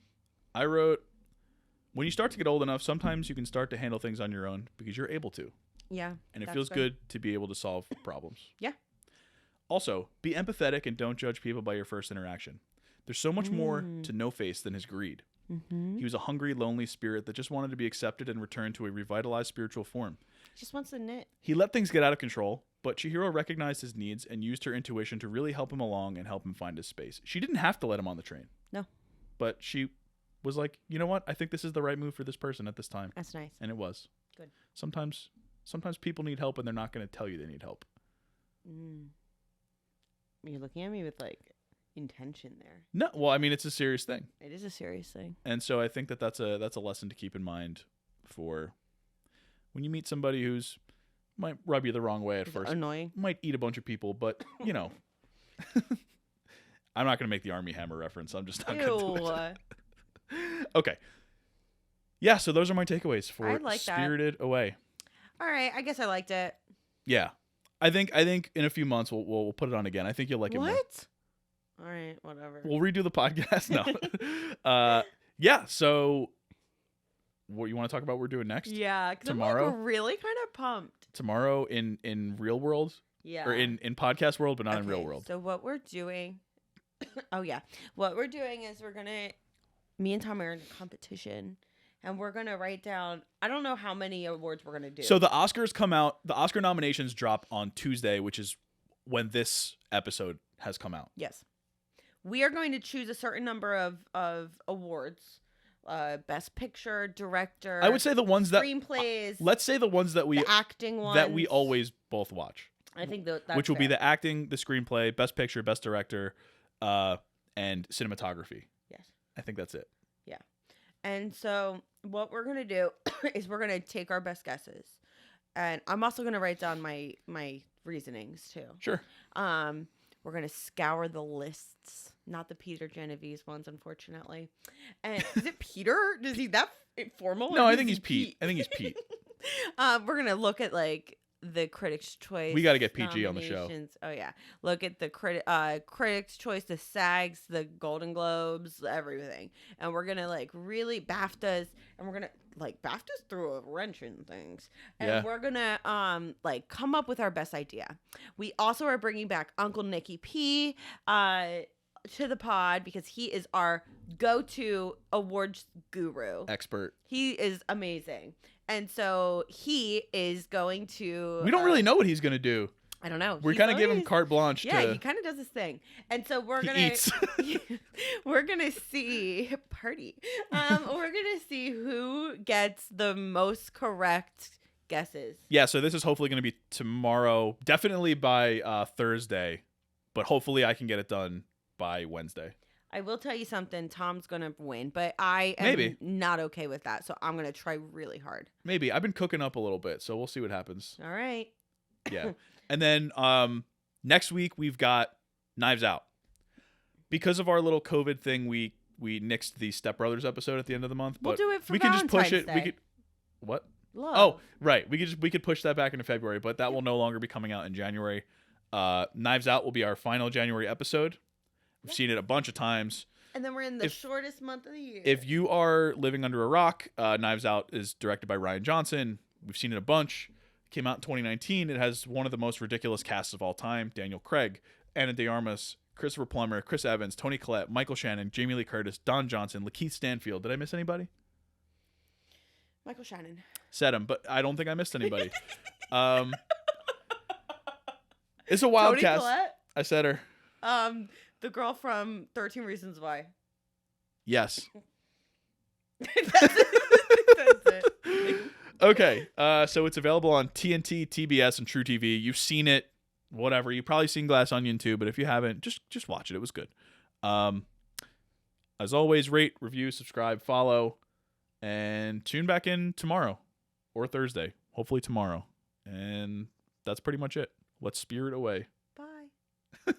I wrote, when you start to get old enough, sometimes you can start to handle things on your own because you're able to. Yeah. And it feels good to be able to solve problems. Yeah. Also, be empathetic and don't judge people by your first interaction. There's so much more to No Face than his greed. Mm-hmm. He was a hungry, lonely spirit that just wanted to be accepted and returned to a revitalized spiritual form. Just wants to knit. He let things get out of control, but Chihiro recognized his needs and used her intuition to really help him along and help him find his space. She didn't have to let him on the train. No. But she was like, you know what? I think this is the right move for this person at this time. That's nice. And it was. Good. Sometimes people need help and they're not going to tell you they need help. Mm. You're looking at me with like intention there. No, well, I mean, it's a serious thing. It is a serious thing. And so I think that's a lesson to keep in mind for when you meet somebody who's might rub you the wrong way at first. Annoying. Might eat a bunch of people, but, you know, I'm not going to make the Army Hammer reference. I'm just not going to do it. Okay. Yeah, so those are my takeaways for I like that. Spirited Away. All right, I guess I liked it. Yeah. I think in a few months we'll put it on again. I think you'll like it more. What? All right, whatever. We'll redo the podcast now. Yeah, so what you want to talk about what we're doing next? Yeah, because tomorrow? I'm like really kind of pumped. Tomorrow in real world? Yeah. Or in podcast world, but not in real Okay, world. So what we're doing, what we're doing is me and Tom are in a competition, and we're gonna write down. I don't know how many awards we're gonna do. So the Oscars come out. The Oscar nominations drop on Tuesday, which is when this episode has come out. Yes, we are going to choose a certain number of awards. Best Picture, Director. I would say the ones that screenplays. Let's say the ones that we the acting ones that we always both watch. I think that's which will be fair. the acting, the screenplay, Best Picture, Best Director, and cinematography. Yes. I think that's it. Yeah. And so what we're gonna do is we're gonna take our best guesses, and I'm also gonna write down my reasonings too. Sure. We're gonna scour the lists, not the Peter Genovese ones, unfortunately. And is it Peter? Is he that formal? No, Or I is think he he's Pete. I think he's Pete. We're gonna look at like the Critics' Choice. We got to get PG on the show. nominations. Oh yeah, look at the Critics' Choice, the SAGs, the Golden Globes, everything, and we're gonna like really BAFTAs, and we're gonna like BAFTAs threw a wrench in things, and Yeah. we're gonna like come up with our best idea. We also are bringing back Uncle Nicky P. To the pod because he is our go-to awards guru. Expert. He is amazing. And so he is going to... We don't really know what he's going to do. I don't know. We're kind of giving him carte blanche Yeah, to... he kind of does his thing. And so we're He going eats. to... we're going to see... Party. We're going to see who gets the most correct guesses. Yeah, so this is hopefully going to be tomorrow. Definitely by Thursday. But hopefully I can get it done by Wednesday. I will tell you something. Tom's going to win, but I am Maybe. not okay with that. So I'm going to try really hard. Maybe. I've been cooking up a little bit, so we'll see what happens. All right. Yeah. And then next week we've got Knives Out. Because of our little COVID thing, we nixed the Step Brothers episode at the end of the month. We'll But do it for we can just push Valentine's it. We Day. could what? Love. Oh, right. We could push that back into February, but that will no longer be coming out in January. Knives Out will be our final January episode. We've seen it a bunch of times. And then we're in the shortest month of the year. If you are living under a rock, Knives Out is directed by Rian Johnson. We've seen it a bunch. It came out in 2019. It has one of the most ridiculous casts of all time. Daniel Craig, Ana de Armas, Christopher Plummer, Chris Evans, Toni Collette, Michael Shannon, Jamie Lee Curtis, Don Johnson, Lakeith Stanfield. Did I miss anybody? Michael Shannon. Said him, but I don't think I missed anybody. It's a wild Toni cast. Collette? I said her. The girl from 13 Reasons Why. Yes. That's it. Okay, so it's available on TNT, TBS, and truTV. You've seen it, whatever. You've probably seen Glass Onion too, but if you haven't, just watch it. It was good. As always, rate, review, subscribe, follow, and tune back in tomorrow or Thursday. Hopefully tomorrow. And that's pretty much it. Let's spirit away. Bye.